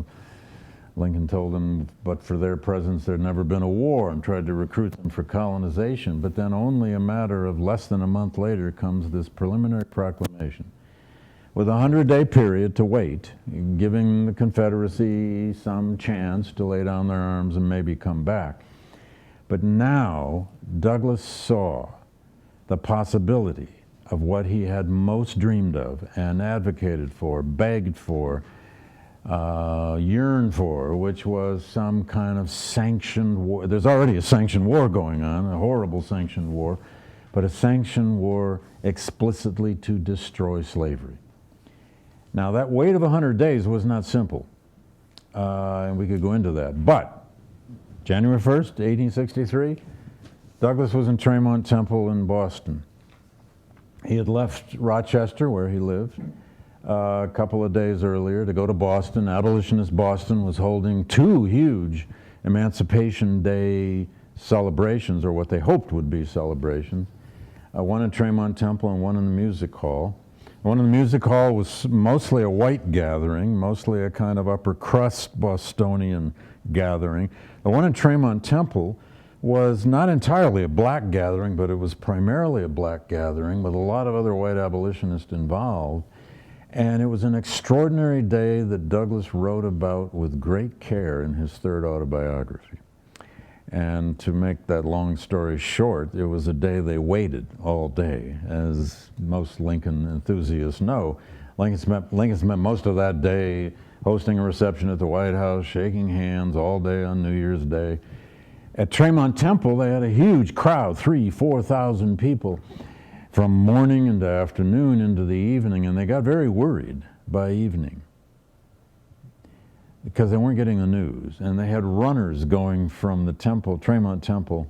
Lincoln told them, but for their presence there'd never been a war, and tried to recruit them for colonization. But then only a matter of less than a month later comes this preliminary proclamation with a 100-day period to wait, giving the Confederacy some chance to lay down their arms and maybe come back. But now Douglass saw the possibility of what he had most dreamed of and advocated for, begged for, yearned for, which was some kind of sanctioned war. There's already a sanctioned war going on, a horrible sanctioned war, but a sanctioned war explicitly to destroy slavery. Now that wait of 100 days was not simple, and we could go into that, but January 1st, 1863, Douglass was in Tremont Temple in Boston. He had left Rochester, where he lived, a couple of days earlier to go to Boston. Abolitionist Boston was holding 2 huge Emancipation Day celebrations, or what they hoped would be celebrations, one in Tremont Temple and one in the Music Hall. One in the Music Hall was mostly a white gathering, mostly a kind of upper crust Bostonian gathering. The one in Tremont Temple was not entirely a black gathering, but it was primarily a black gathering with a lot of other white abolitionists involved. And it was an extraordinary day that Douglass wrote about with great care in his 3rd autobiography. And to make that long story short, it was a day they waited all day. As most Lincoln enthusiasts know, Lincoln spent most of that day hosting a reception at the White House, shaking hands all day on New Year's Day. At Tremont Temple, they had a huge crowd, 3,000–4,000 people, from morning into afternoon into the evening, and they got very worried by evening because they weren't getting the news. And they had runners going from the temple, Tremont Temple,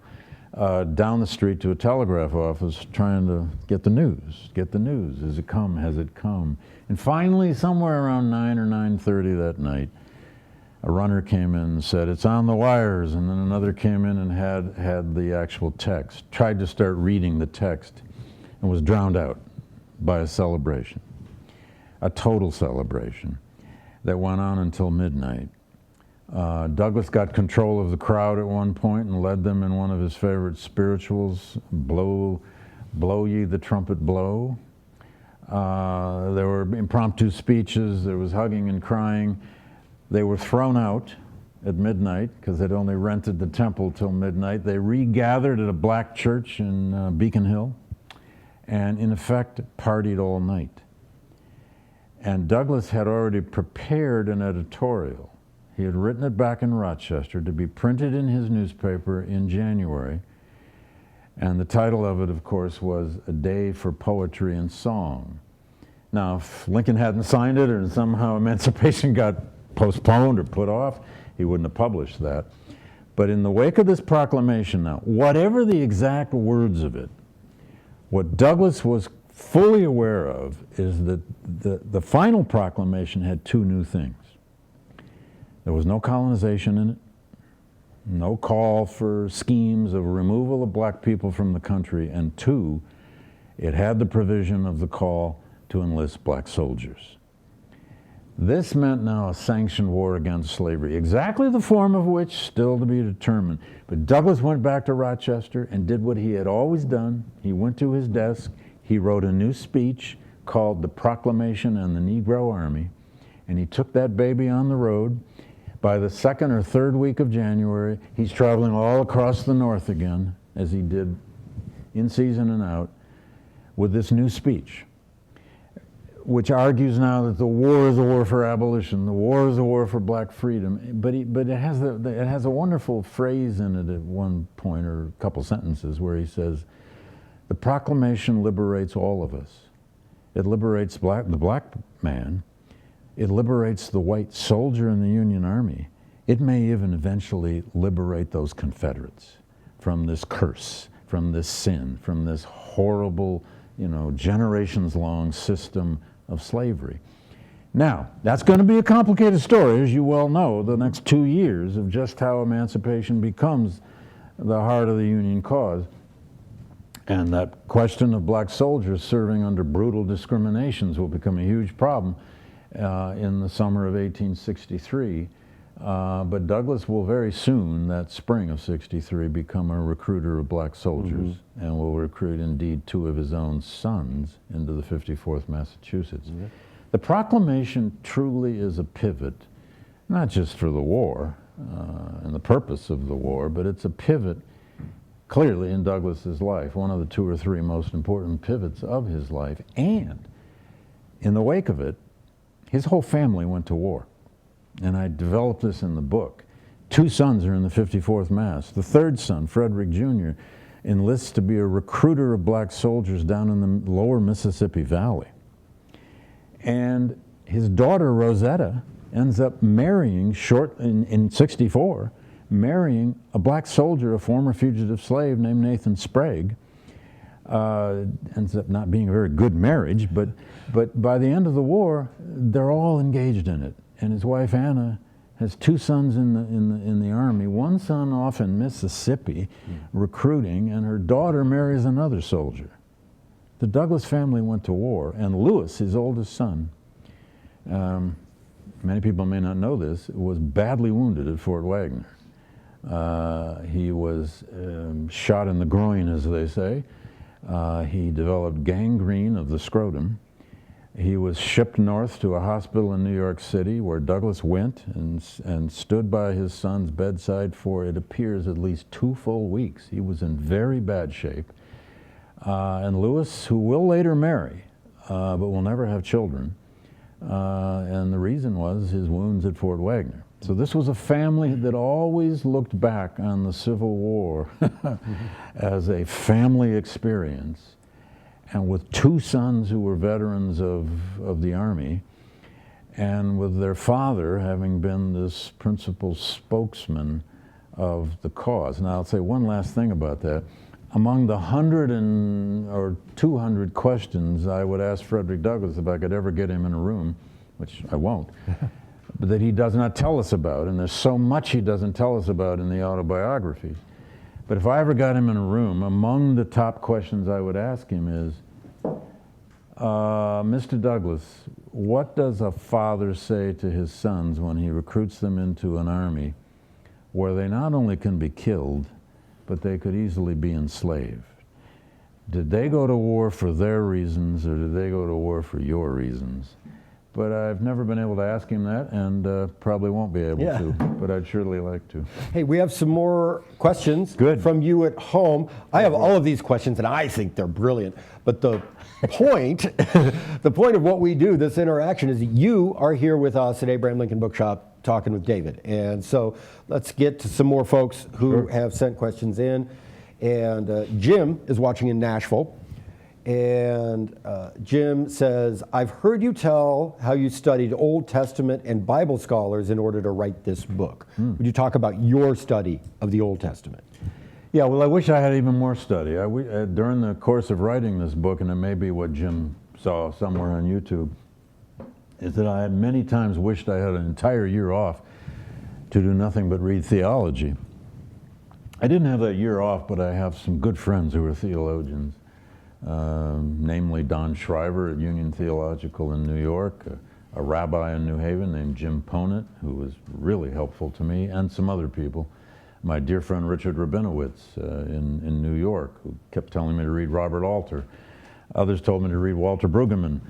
down the street to a telegraph office trying to get the news. Get the news. Has it come? Has it come? And finally, somewhere around 9 or 9:30 that night, a runner came in and said, "It's on the wires." And then another came in and had the actual text, tried to start reading the text, and was drowned out by a celebration, a total celebration that went on until midnight. Douglass got control of the crowd at one point and led them in one of his favorite spirituals, Blow Ye the Trumpet Blow. There were impromptu speeches, there was hugging and crying. They were thrown out at midnight because they'd only rented the temple till midnight. They regathered at a black church in Beacon Hill and in effect partied all night. And Douglass had already prepared an editorial. He had written it back in Rochester to be printed in his newspaper in January. And the title of it, of course, was A Day for Poetry and Song. Now, if Lincoln hadn't signed it or somehow emancipation got postponed or put off, he wouldn't have published that. But in the wake of this proclamation now, whatever the exact words of it, what Douglass was fully aware of is that the final proclamation had 2 new things. There was no colonization in it, no call for schemes of removal of black people from the country, and 2, it had the provision of the call to enlist black soldiers. This meant now a sanctioned war against slavery, exactly the form of which still to be determined. But Douglass went back to Rochester and did what he had always done. He went to his desk, he wrote a new speech called The Proclamation and the Negro Army, and he took that baby on the road. By the 2nd or 3rd week of January, he's traveling all across the North again, as he did in season and out, with this new speech, which argues now that the war is a war for abolition, the war is a war for black freedom, but it has a wonderful phrase in it at one point, or a couple sentences, where he says, the proclamation liberates all of us. It liberates the black man. It liberates the white soldier in the Union Army. It may even eventually liberate those Confederates from this curse, from this sin, from this horrible, generations-long system of slavery. Now, that's going to be a complicated story, as you well know, the next 2 years of just how emancipation becomes the heart of the Union cause. And that question of black soldiers serving under brutal discriminations will become a huge problem in the summer of 1863. But Douglass will very soon, that spring of 63, become a recruiter of black soldiers, and will recruit indeed 2 of his own sons into the 54th Massachusetts. The proclamation truly is a pivot, not just for the war and the purpose of the war, but it's a pivot clearly in Douglass's life, one of the 2 or 3 most important pivots of his life. And in the wake of it, his whole family went to war. And I developed this in the book. 2 sons are in the 54th Mass. The 3rd son, Frederick Jr., enlists to be a recruiter of black soldiers down in the lower Mississippi Valley. And his daughter, Rosetta, ends up marrying, in 64, marrying a black soldier, a former fugitive slave named Nathan Sprague. Ends up not being a very good marriage, but by the end of the war, they're all engaged in it. And his wife Anna has 2 sons in the Army, 1 son off in Mississippi recruiting, and her daughter marries another soldier. The Douglass family went to war, and Lewis, his oldest son, many people may not know this, was badly wounded at Fort Wagner. He was shot in the groin, as they say. He developed gangrene of the scrotum. He was shipped north to a hospital in New York City, where Douglass went and stood by his son's bedside for, it appears, at least 2 full weeks. He was in very bad shape. And Lewis, who will later marry, but will never have children, and the reason was his wounds at Fort Wagner. So this was a family that always looked back on the Civil War as a family experience. And with 2 sons who were veterans of the Army, and with their father having been this principal spokesman of the cause. Now, I'll say one last thing about that. Among the 100 or 200 questions I would ask Frederick Douglass if I could ever get him in a room, which I won't, but that he does not tell us about, and there's so much he doesn't tell us about in the autobiographies. But if I ever got him in a room, among the top questions I would ask him is, Mr. Douglass, what does a father say to his sons when he recruits them into an army where they not only can be killed, but they could easily be enslaved? Did they go to war for their reasons, or did they go to war for your reasons? But I've never been able to ask him that, and probably won't be able to, but I'd surely like to. Hey, we have some more questions from you at home. I have all of these questions, and I think they're brilliant. But the point, the point of what we do, this interaction, is you are here with us at Abraham Lincoln Bookshop talking with David. And so let's get to some more folks who have sent questions in. And Jim is watching in Nashville. And Jim says, I've heard you tell how you studied Old Testament and Bible scholars in order to write this book. Would you talk about your study of the Old Testament? Yeah, well, I wish I had even more study. During the course of writing this book, and it may be what Jim saw somewhere on YouTube, is that I had many times wished I had an entire year off to do nothing but read theology. I didn't have that year off, but I have some good friends who are theologians, namely Don Shriver at Union Theological in New York, a rabbi in New Haven named Jim Ponit, who was really helpful to me, and some other people. My dear friend Richard Rabinowitz in New York, who kept telling me to read Robert Alter. Others told me to read Walter Brueggemann.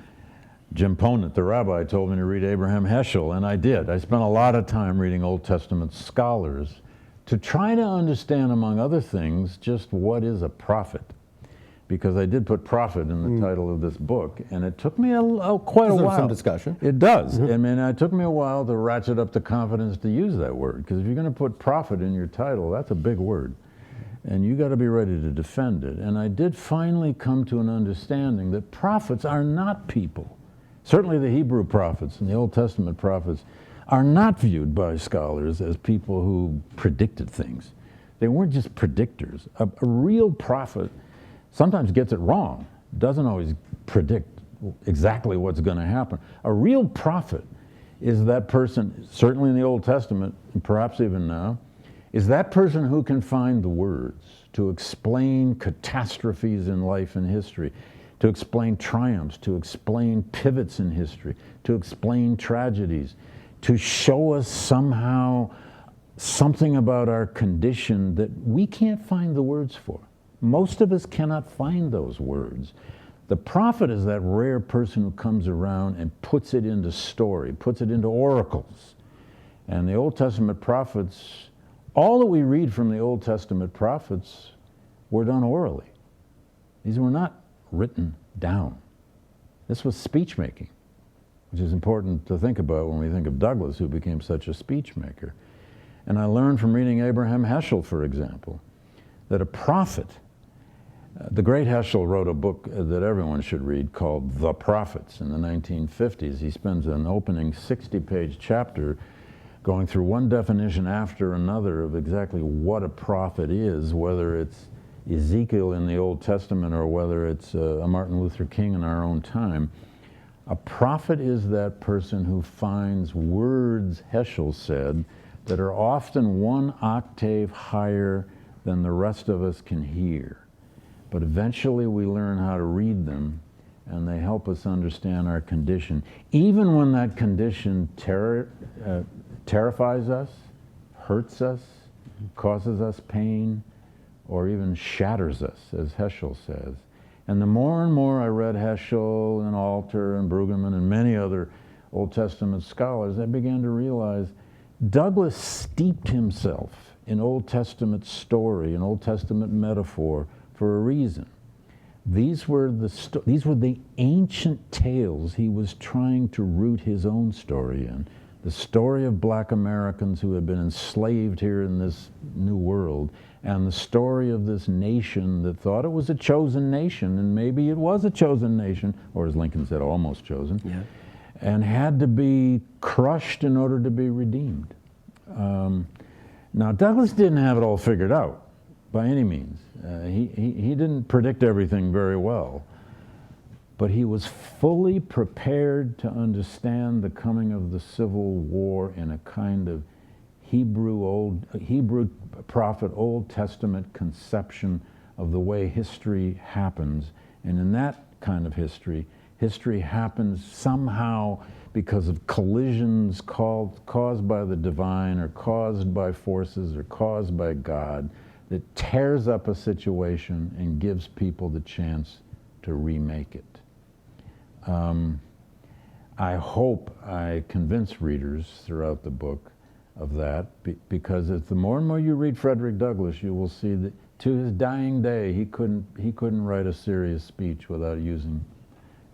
Jim Ponit, the rabbi, told me to read Abraham Heschel, and I did. I spent a lot of time reading Old Testament scholars to try to understand, among other things, just what is a prophet. Because I did put prophet in the title of this book, and it took me quite a while. Some discussion. It does. I mean, it took me a while to ratchet up the confidence to use that word, because if you're going to put prophet in your title, that's a big word. And you got to be ready to defend it. And I did finally come to an understanding that prophets are not people. Certainly the Hebrew prophets and the Old Testament prophets are not viewed by scholars as people who predicted things. They weren't just predictors. A real prophet sometimes gets it wrong, doesn't always predict exactly what's going to happen. A real prophet is that person, certainly in the Old Testament, and perhaps even now, is that person who can find the words to explain catastrophes in life and history, to explain triumphs, to explain pivots in history, to explain tragedies, to show us somehow something about our condition that we can't find the words for. Most of us cannot find those words. The prophet is that rare person who comes around and puts it into story, puts it into oracles. And the Old Testament prophets, all that we read from the Old Testament prophets were done orally. These were not written down. This was speech making, which is important to think about when we think of Douglas, who became such a speech maker. And I learned from reading Abraham Heschel, for example, that a prophet, the great Heschel wrote a book that everyone should read called The Prophets in the 1950s. He spends an opening 60-page chapter going through one definition after another of exactly what a prophet is, whether it's Ezekiel in the Old Testament or whether it's a Martin Luther King in our own time. A prophet is that person who finds words, Heschel said, that are often one octave higher than the rest of us can hear. But eventually we learn how to read them, and they help us understand our condition. Even when that condition terrifies us, hurts us, causes us pain, or even shatters us, as Heschel says. And the more and more I read Heschel and Alter and Brueggemann and many other Old Testament scholars, I began to realize Douglas steeped himself in Old Testament story and Old Testament metaphor for a reason. These were the ancient tales he was trying to root his own story in. The story of black Americans who had been enslaved here in this new world, and the story of this nation that thought it was a chosen nation, and maybe it was a chosen nation, or as Lincoln said, almost chosen, and had to be crushed in order to be redeemed. Now, Douglas didn't have it all figured out by any means. He didn't predict everything very well, but he was fully prepared to understand the coming of the Civil War in a kind of Hebrew prophet, Old Testament conception of the way history happens. And in that kind of history happens somehow because of collisions caused by the divine or caused by forces or caused by God that tears up a situation and gives people the chance to remake it. I hope I convince readers throughout the book of that, because as the more and more you read Frederick Douglass, you will see that to his dying day, he couldn't write a serious speech without using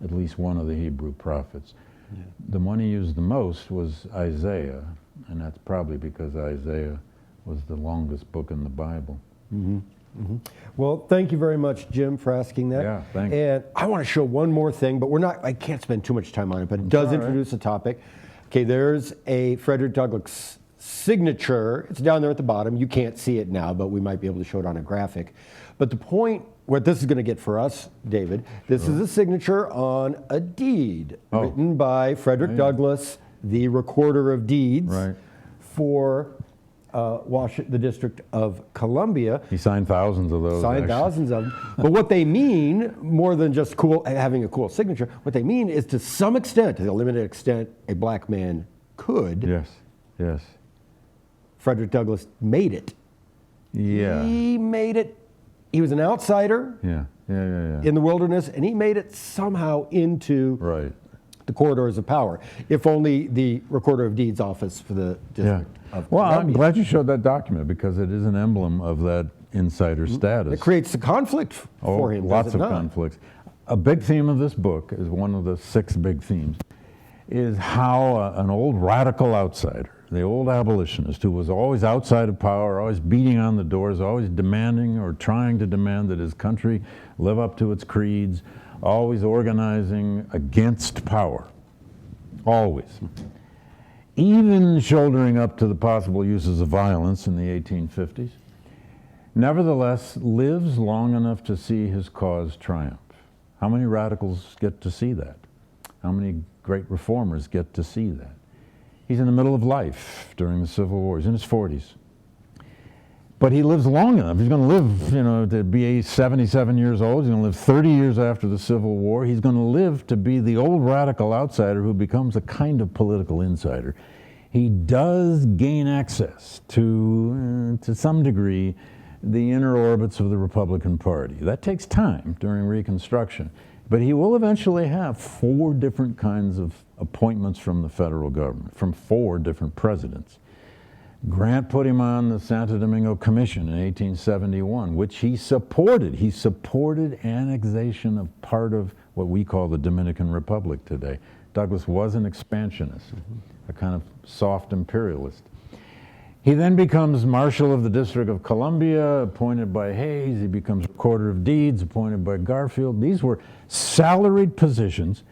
at least one of the Hebrew prophets. Yeah. The one he used the most was Isaiah, and that's probably because Isaiah was the longest book in the Bible. Mm-hmm. Mm-hmm. Well, thank you very much, Jim, for asking that. Yeah, thanks. And I want to show one more thing, but I can't spend too much time on it, but it does introduce a topic. Okay, there's a Frederick Douglass signature. It's down there at the bottom. You can't see it now, but we might be able to show it on a graphic. But the point, what this is going to get for us, David, this is a signature on a deed written by Frederick Douglass, the recorder of deeds, for the District of Columbia. He signed thousands of those. Signed actually. thousands of them. But what they mean, more than just having a cool signature, what they mean is to some extent, to a limited extent, a black man could. Yes, yes. Frederick Douglass made it. Yeah. He made it. He was an outsider Yeah. in the wilderness, and he made it somehow into Right. the corridors of power, if only the Recorder of Deeds office for the District of Well, I'm Columbia. glad you showed that document because it is an emblem of that insider status. It creates a conflict for him. Lots does it of not? conflicts. A big theme of this book is one of the 6 big themes, is how an old radical outsider, the old abolitionist who was always outside of power, always beating on the doors, always demanding or trying to demand that his country live up to its creeds, always organizing against power, always. Even shouldering up to the possible uses of violence in the 1850s, nevertheless lives long enough to see his cause triumph. How many radicals get to see that? How many great reformers get to see that? He's in the middle of life during the Civil War. He's in his 40s. But he lives long enough. He's going to live, to be 77 years old. He's going to live 30 years after the Civil War. He's going to live to be the old radical outsider who becomes a kind of political insider. He does gain access to some degree, the inner orbits of the Republican Party. That takes time during Reconstruction. But he will eventually have 4 different kinds of appointments from the federal government, from 4 different presidents. Grant put him on the Santo Domingo Commission in 1871, which he supported. He supported annexation of part of what we call the Dominican Republic today. Douglass was an expansionist, a kind of soft imperialist. He then becomes Marshal of the District of Columbia, appointed by Hayes. He becomes Recorder of Deeds, appointed by Garfield. These were salaried positions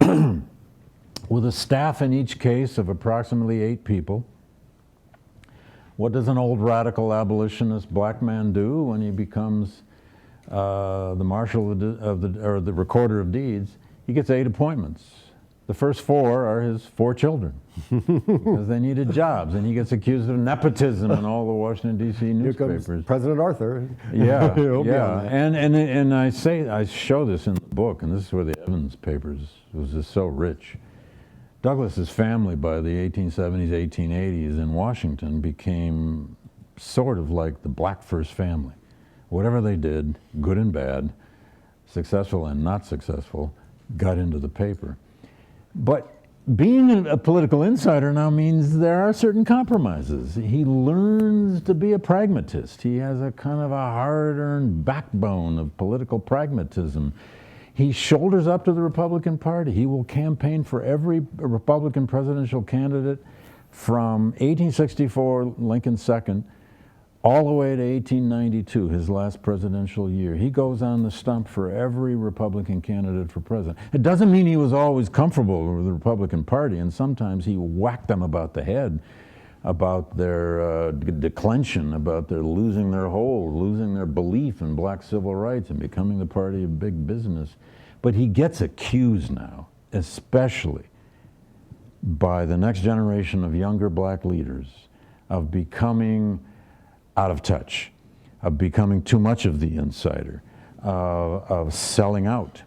with a staff in each case of approximately 8 people. What does an old radical abolitionist black man do when he becomes the Marshal or the Recorder of Deeds? He gets 8 appointments. The first 4 are his 4 children because they needed jobs, and he gets accused of nepotism in all the Washington D.C. newspapers. Here comes President Arthur. Yeah, He'll be on yeah, that. and I show this in the book, and this is where the Evans papers was just so rich. Douglass's family by the 1870s, 1880s in Washington became sort of like the black first family. Whatever they did, good and bad, successful and not successful, got into the paper. But being a political insider now means there are certain compromises. He learns to be a pragmatist. He has a kind of a hard-earned backbone of political pragmatism. He shoulders up to the Republican Party. He will campaign for every Republican presidential candidate from 1864, Lincoln's second, all the way to 1892, his last presidential year. He goes on the stump for every Republican candidate for president. It doesn't mean he was always comfortable with the Republican Party, and sometimes he whacked them about the head about their declension, about their losing their hold, losing their belief in black civil rights and becoming the party of big business. But he gets accused now, especially by the next generation of younger black leaders, of becoming out of touch, of becoming too much of the insider, of selling out.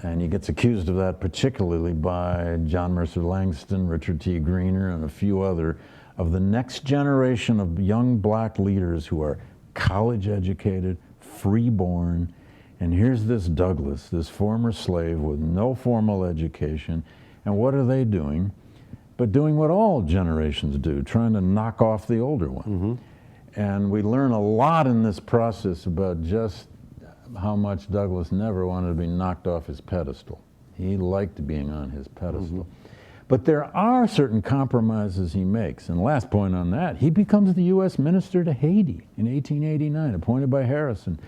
And he gets accused of that particularly by John Mercer Langston, Richard T. Greener, and a few other of the next generation of young black leaders who are college educated, free-born. And here's this Douglass, this former slave with no formal education. And what are they doing? But doing what all generations do, trying to knock off the older one. Mm-hmm. And we learn a lot in this process about just how much Douglass never wanted to be knocked off his pedestal. He liked being on his pedestal. Mm-hmm. But there are certain compromises he makes. And last point on that, he becomes the U.S. Minister to Haiti in 1889, appointed by Harrison.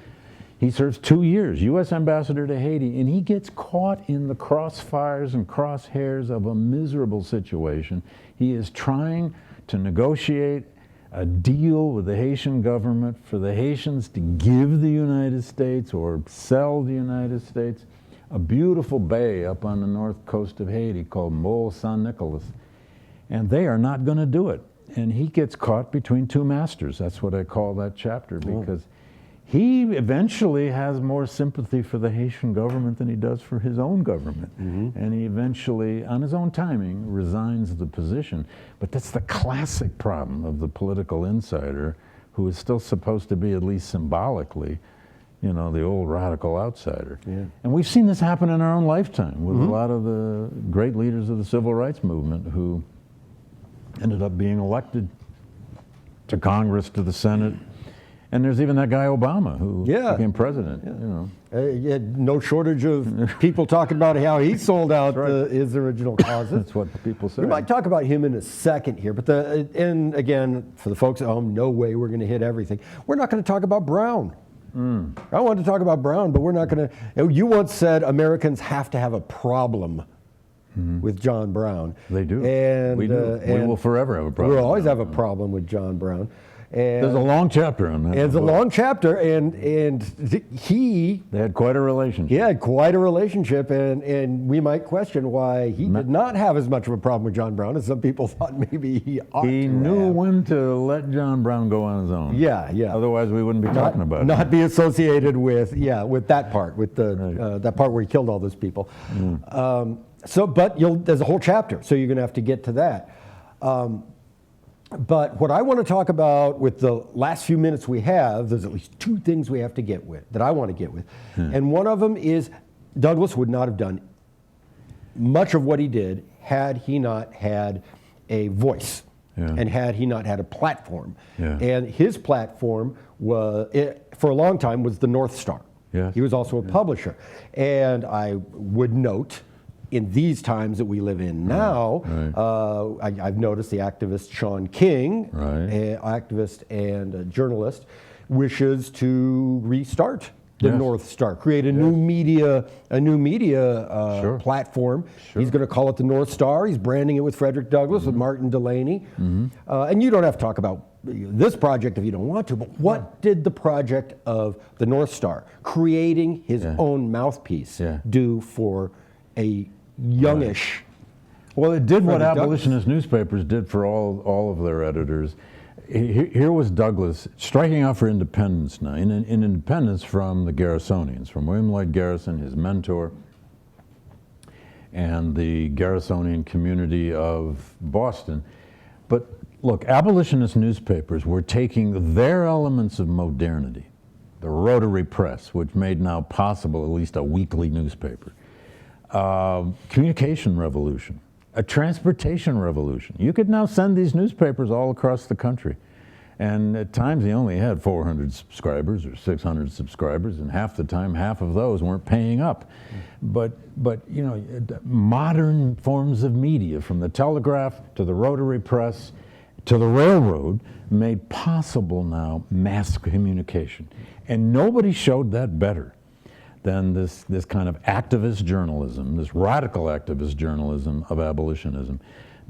He serves 2 years, U.S. Ambassador to Haiti, and he gets caught in the crossfires and crosshairs of a miserable situation. He is trying to negotiate a deal with the Haitian government for the Haitians to give the United States or sell the United States a beautiful bay up on the north coast of Haiti called Mole San Nicolas. And they are not going to do it. and he gets caught between two masters. That's what I call that chapter, because he eventually has more sympathy for the Haitian government than he does for his own government. And he eventually, on his own timing, resigns the position. But that's the classic problem of the political insider, who is still supposed to be, at least symbolically, you know, the old radical outsider. And we've seen this happen in our own lifetime with a lot of the great leaders of the civil rights movement who ended up being elected to Congress, to the Senate. And there's even that guy Obama who became president. You know, no shortage of people talking about how he sold out his original causes. That's what people say. We might talk about him in a second here, but and again, for the folks at home, no way we're going to hit everything. We're not going to talk about Brown. I wanted to talk about Brown, but we're not going to. You once said Americans have to have a problem with John Brown. They do. And we do. We will forever have a problem. We'll always have a problem with John Brown. And there's a long chapter on that. There's a long chapter, and they had quite a relationship. He had quite a relationship, and we might question why he did not have as much of a problem with John Brown as some people thought maybe he ought to. He knew when to let John Brown go on his own. Yeah. Otherwise, we wouldn't be talking about it. Not be associated with that part, with the that part where he killed all those people. But there's a whole chapter, so you're going to have to get to that. But what I want to talk about with the last few minutes we have, there's at least two things we have to get with, that I want to get with. And one of them is Douglass would not have done much of what he did had he not had a voice and had he not had a platform. And his platform was, for a long time, was the North Star. He was also a publisher. And I would note, in these times that we live in now, I've noticed the activist Sean King, activist and a journalist, wishes to restart the North Star, create a new media platform. He's going to call it the North Star. He's branding it with Frederick Douglass, with Martin Delaney. And you don't have to talk about this project if you don't want to, but what did the project of the North Star, creating his own mouthpiece, do for a youngish? Well, it did what abolitionist newspapers did for all of their editors. Here was Douglass striking out for independence now, in independence from the Garrisonians, from William Lloyd Garrison, his mentor, and the Garrisonian community of Boston. But look, abolitionist newspapers were taking their elements of modernity, the rotary press, which made now possible at least a weekly newspaper, communication revolution, a transportation revolution. You could now send these newspapers all across the country. And at times they only had 400 subscribers or 600 subscribers, and half the time, half of those weren't paying up. But you know, modern forms of media, from the telegraph to the rotary press to the railroad, made possible now mass communication. And nobody showed that better than this kind of activist journalism, this radical activist journalism of abolitionism.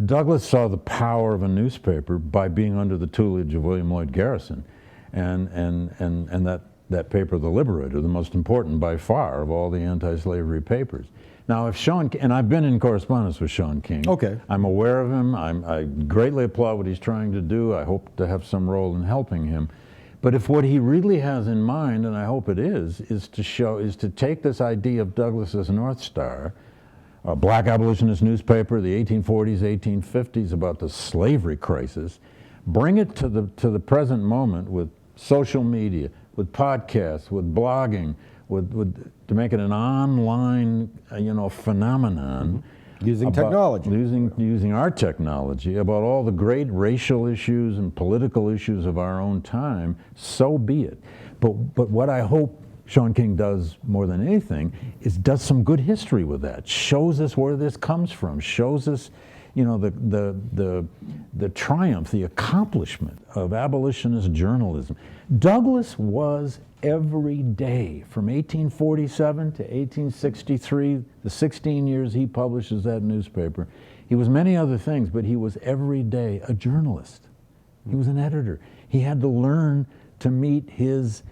Douglass saw the power of a newspaper by being under the tutelage of William Lloyd Garrison, and that paper, The Liberator, the most important by far of all the anti-slavery papers. Now, and I've been in correspondence with Sean King. I'm aware of him. I greatly applaud what he's trying to do. I hope to have some role in helping him. But if what he really has in mind, and I hope it is to take this idea of Douglass as North Star, a black abolitionist newspaper, the 1840s, 1850s, about the slavery crisis, bring it to the present moment with social media, with podcasts, with blogging, to make it an online, phenomenon. Using technology. Using our technology about all the great racial issues and political issues of our own time, so be it. But what I hope Sean King does more than anything is does some good history with that, shows us where this comes from, shows us, the triumph, the accomplishment of abolitionist journalism. Douglass was every day from 1847 to 1863, the 16 years he publishes that newspaper. He was many other things, but he was every day a journalist. He was an editor. He had to learn to meet his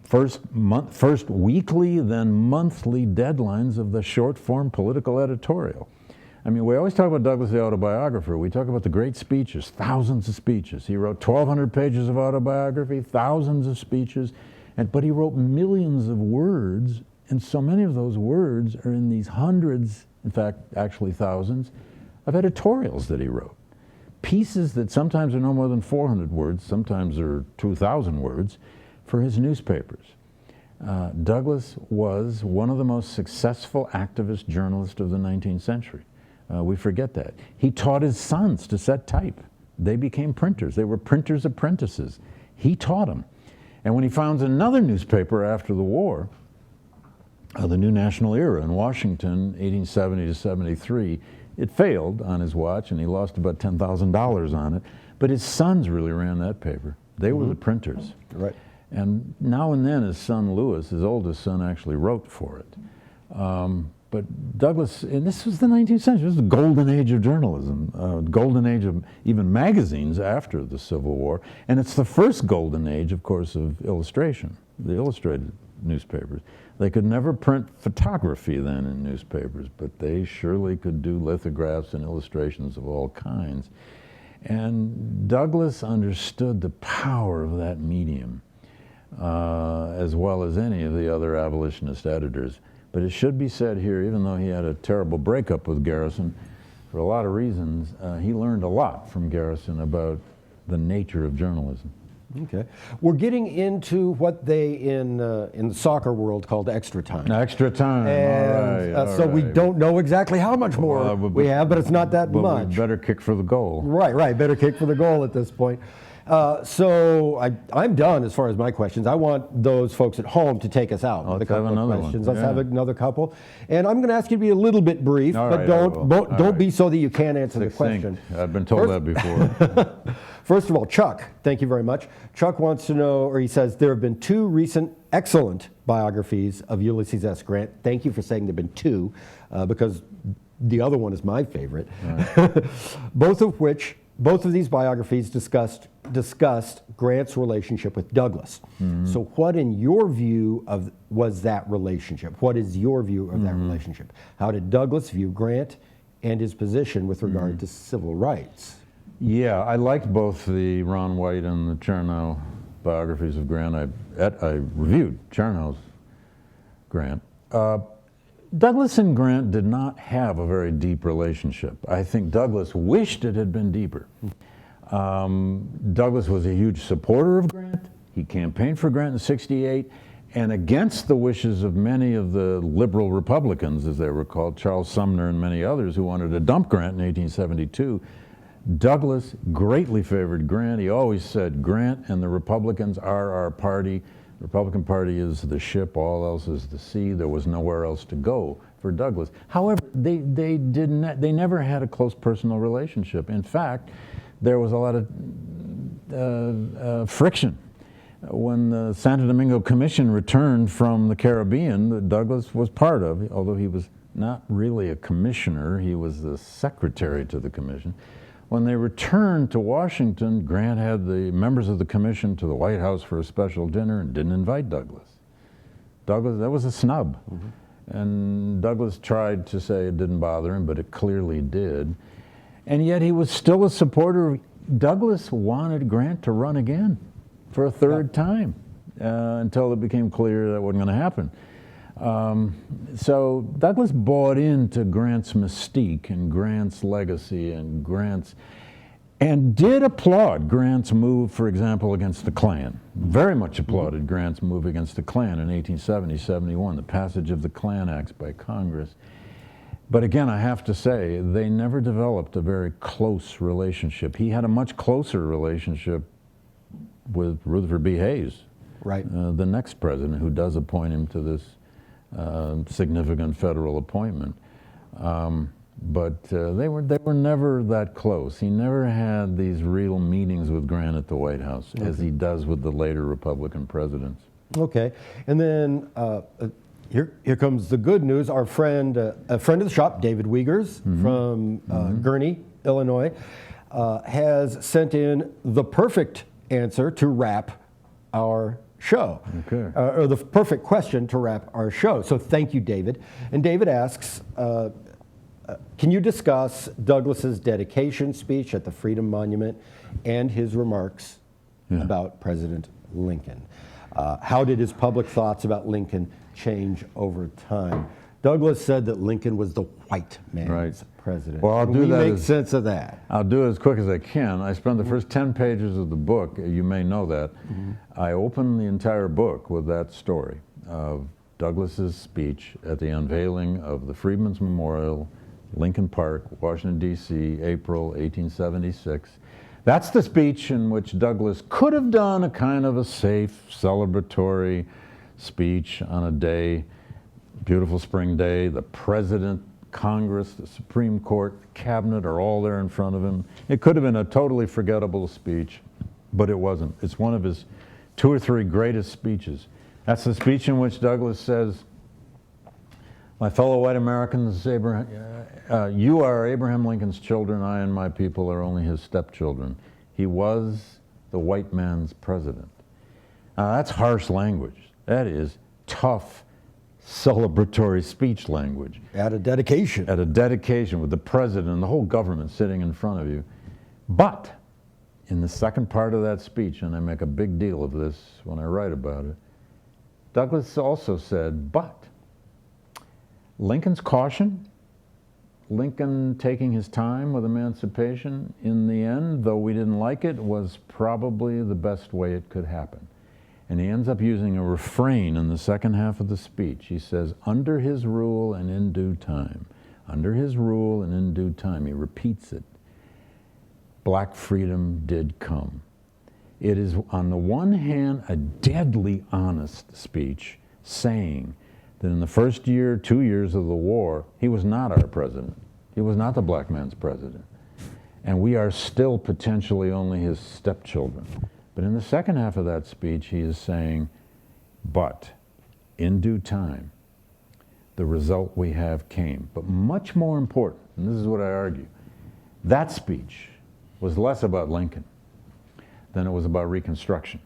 first weekly, then monthly deadlines of the short-form political editorial. I mean, we always talk about Douglass the autobiographer. We talk about the great speeches, thousands of speeches. He wrote 1,200 pages of autobiography, thousands of speeches, but he wrote millions of words, and so many of those words are in these hundreds, in fact, actually thousands, of editorials that he wrote. Pieces that sometimes are no more than 400 words, sometimes are 2,000 words, for his newspapers. Douglass was one of the most successful activist journalists of the 19th century. We forget that. He taught his sons to set type. They became printers. They were printers' apprentices. He taught them. And when he founds another newspaper after the war, the New National Era in Washington, 1870 to 73, it failed on his watch, and he lost about $10,000 on it. But his sons really ran that paper. They were the printers. Right. And now and then his son Lewis, his oldest son, actually wrote for it. But Douglass, and this was the 19th century, this was the golden age of journalism, golden age of even magazines after the Civil War. And it's the first golden age, of course, of illustration, the illustrated newspapers. They could never print photography then in newspapers, but they surely could do lithographs and illustrations of all kinds. And Douglass understood the power of that medium, as well as any of the other abolitionist editors. But it should be said here, even though he had a terrible breakup with Garrison, for a lot of reasons, he learned a lot from Garrison about the nature of journalism. Okay. We're getting into what they in the soccer world called extra time. Extra time, And all right. so we don't know exactly how much more we have, but it's not that but much. we better kick for the goal. Right. Better kick for the goal at this point. So I'm done as far as my questions. I want those folks at home to take us out. Let's have another questions. one. Let's have another couple. And I'm going to ask you to be a little bit brief, All but right, don't be so that you can't answer the question. I've been told that before. First of all, Chuck, thank you very much. Chuck wants to know, or he says, there have been two recent excellent biographies of Ulysses S. Grant. Thank you for saying there have been two, because the other one is my favorite. Right. Both of these biographies discussed Grant's relationship with Douglass. Mm-hmm. So what, in your view, was that relationship? What is your view of that relationship? How did Douglass view Grant and his position with regard to civil rights? Yeah, I liked both the Ron White and the Chernow biographies of Grant. I reviewed Chernow's Grant. Douglass and Grant did not have a very deep relationship. I think Douglass wished it had been deeper. Douglass was a huge supporter of Grant. He campaigned for Grant in '68, and against the wishes of many of the liberal Republicans, as they were called, Charles Sumner and many others who wanted to dump Grant in 1872, Douglass greatly favored Grant. He always said, Grant and the Republicans are our party. The Republican Party is the ship, all else is the sea. There was nowhere else to go for Douglass. However, they never had a close personal relationship. In fact, there was a lot of friction. When the Santo Domingo Commission returned from the Caribbean, that Douglass was part of, although he was not really a commissioner, he was the secretary to the commission. When they returned to Washington, Grant had the members of the commission to the White House for a special dinner and didn't invite Douglass. That was a snub. Mm-hmm. And Douglass tried to say it didn't bother him, but it clearly did. And yet he was still a supporter. Douglass wanted Grant to run again for a third time until it became clear that wasn't going to happen. So Douglass bought into Grant's mystique and Grant's legacy and did applaud Grant's move, for example, against the Klan. Very much applauded Grant's move against the Klan in 1870-71, the passage of the Klan Acts by Congress. But again, I have to say, they never developed a very close relationship. He had a much closer relationship with Rutherford B. Hayes, right? The next president, who does appoint him to this significant federal appointment. But they were never that close. He never had these real meetings with Grant at the White House, as he does with the later Republican presidents. Okay, and then here comes the good news. Our friend, a friend of the shop, David Wiegers from Gurnee, Illinois, has sent in the perfect answer to wrap our show, or the perfect question to wrap our show. So thank you, David. And David asks, can you discuss Douglas's dedication speech at the Freedom Monument and his remarks about President Lincoln? How did his public thoughts about Lincoln change over time? Douglas said that Lincoln was the white man's president. Well, I'll Can do we that make sense of that? I'll do it as quick as I can. I spent the first 10 pages of the book, you may know that. I open the entire book with that story of Douglas's speech at the unveiling of the Freedmen's Memorial, Lincoln Park, Washington, D.C., April 1876. That's the speech in which Douglas could have done a kind of a safe, celebratory speech on a day, beautiful spring day. The President, Congress, the Supreme Court, the Cabinet are all there in front of him. It could have been a totally forgettable speech, but it wasn't. It's one of his 2 or 3 greatest speeches. That's the speech in which Douglas says, "My fellow white Americans, you are Abraham Lincoln's children. I and my people are only his stepchildren. He was the white man's president." That's harsh language. That is tough, celebratory speech language. At a dedication. At a dedication with the president and the whole government sitting in front of you. But in the second part of that speech, and I make a big deal of this when I write about it, Douglas also said, but Lincoln's caution, Lincoln taking his time with emancipation, in the end, though we didn't like it, was probably the best way it could happen. And he ends up using a refrain in the second half of the speech. He says, under his rule and in due time. Under his rule and in due time. He repeats it. Black freedom did come. It is, on the one hand, a deadly honest speech saying that in the first year, 2 years of the war, he was not our president. He was not the black man's president. And we are still potentially only his stepchildren. But in the second half of that speech, he is saying, but in due time, the result we have came. But much more important, and this is what I argue, that speech was less about Lincoln than it was about Reconstruction.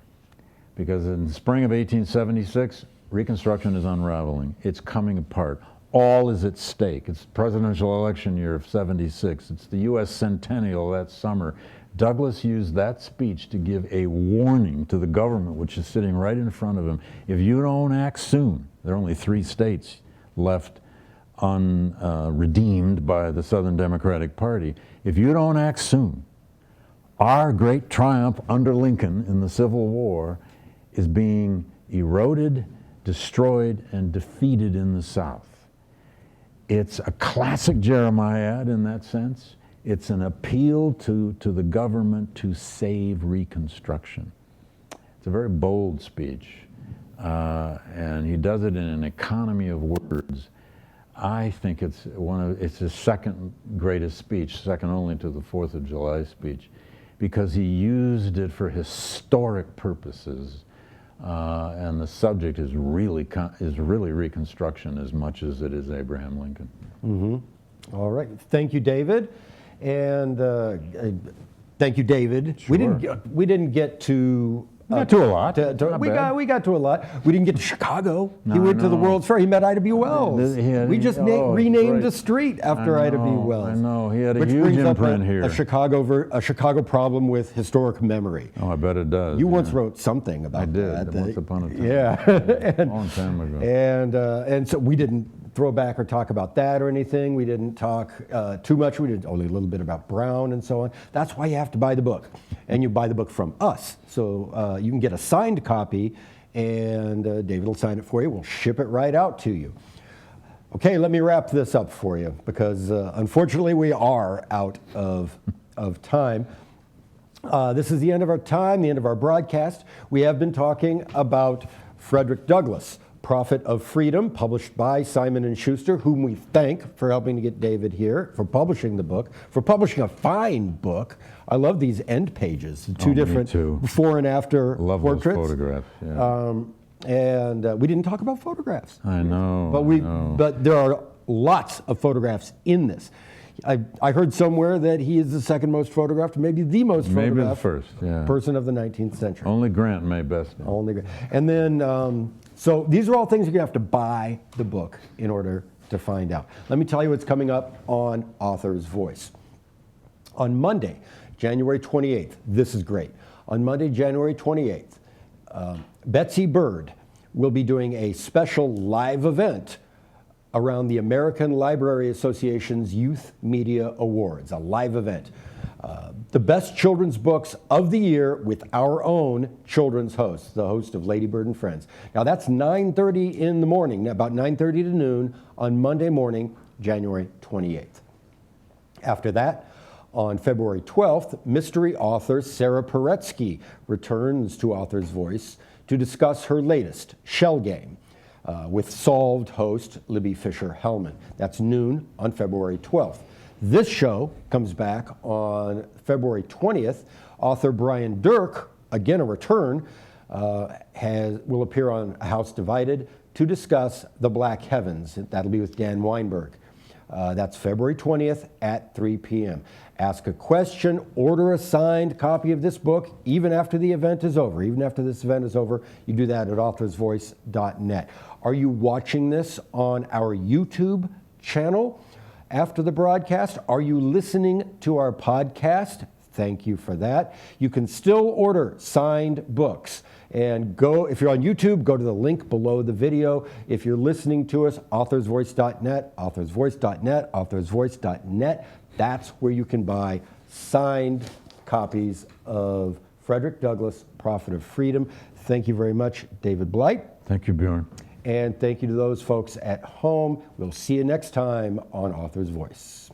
Because in the spring of 1876, Reconstruction is unraveling. It's coming apart. All is at stake. It's the presidential election year of 76. It's the U.S. centennial that summer. Douglas used that speech to give a warning to the government, which is sitting right in front of him. If you don't act soon, there are only 3 states left unredeemed by the Southern Democratic Party. If you don't act soon, our great triumph under Lincoln in the Civil War is being eroded, destroyed, and defeated in the South. It's a classic Jeremiad in that sense. It's an appeal to the government to save Reconstruction. It's a very bold speech, and he does it in an economy of words. I think it's his second greatest speech, second only to the 4th of July speech, because he used it for historic purposes, and the subject is really Reconstruction as much as it is Abraham Lincoln. Mm-hmm. All right, thank you, David, and thank you, David. Sure. We didn't get to. We got to a lot. We got to a lot. We didn't get to Chicago. No, he went to the World's Fair. He met Ida B. Wells. We just renamed a street after Ida B. Wells. I know. He had a Which huge brings imprint up here. a Chicago problem with historic memory. Oh, I bet it does. You once wrote something about that. I did. Once upon a time. Yeah. A long time ago. And so we didn't throw back or talk about that or anything. We didn't talk too much. We did only a little bit about Brown and so on. That's why you have to buy the book. And you buy the book from us. So you can get a signed copy, and David will sign it for you. We'll ship it right out to you. Okay, let me wrap this up for you, because unfortunately we are out of time. This is the end of our time, the end of our broadcast. We have been talking about Frederick Douglass, Prophet of Freedom, published by Simon & Schuster, whom we thank for helping to get David here, for publishing the book, for publishing a fine book. I love these end pages, two different before and after portraits. Love those photographs, yeah. And we didn't talk about photographs. I know. But there are lots of photographs in this. I heard somewhere that he is the second most photographed, maybe the most photographed person of the 19th century. Only Grant may best. Only Grant. And then, so these are all things you're going to have to buy the book in order to find out. Let me tell you what's coming up on Author's Voice. On Monday, January 28th, this is great. On Monday, January 28th, Betsy Bird will be doing a special live event around the American Library Association's Youth Media Awards, a live event. The best children's books of the year with our own children's host, the host of Lady Bird and Friends. Now that's 9:30 in the morning, about 9:30 to noon on Monday morning, January 28th. After that, on February 12th, mystery author Sarah Paretsky returns to Author's Voice to discuss her latest, Shell Game, with Solved host Libby Fisher-Hellman. That's noon on February 12th. This show comes back on February 20th. Author Brian Dirk, again a return, will appear on A House Divided to discuss The Black Heavens. That'll be with Dan Weinberg. That's February 20th at 3 p.m. Ask a question, order a signed copy of this book even after the event is over. Even after this event is over, you do that at authorsvoice.net. Are you watching this on our YouTube channel after the broadcast? Are you listening to our podcast? Thank you for that. You can still order signed books. And if you're on YouTube, go to the link below the video. If you're listening to us, authorsvoice.net, authorsvoice.net, authorsvoice.net. That's where you can buy signed copies of Frederick Douglass, Prophet of Freedom. Thank you very much, David Blight. Thank you, Bjorn. And thank you to those folks at home. We'll see you next time on Author's Voice.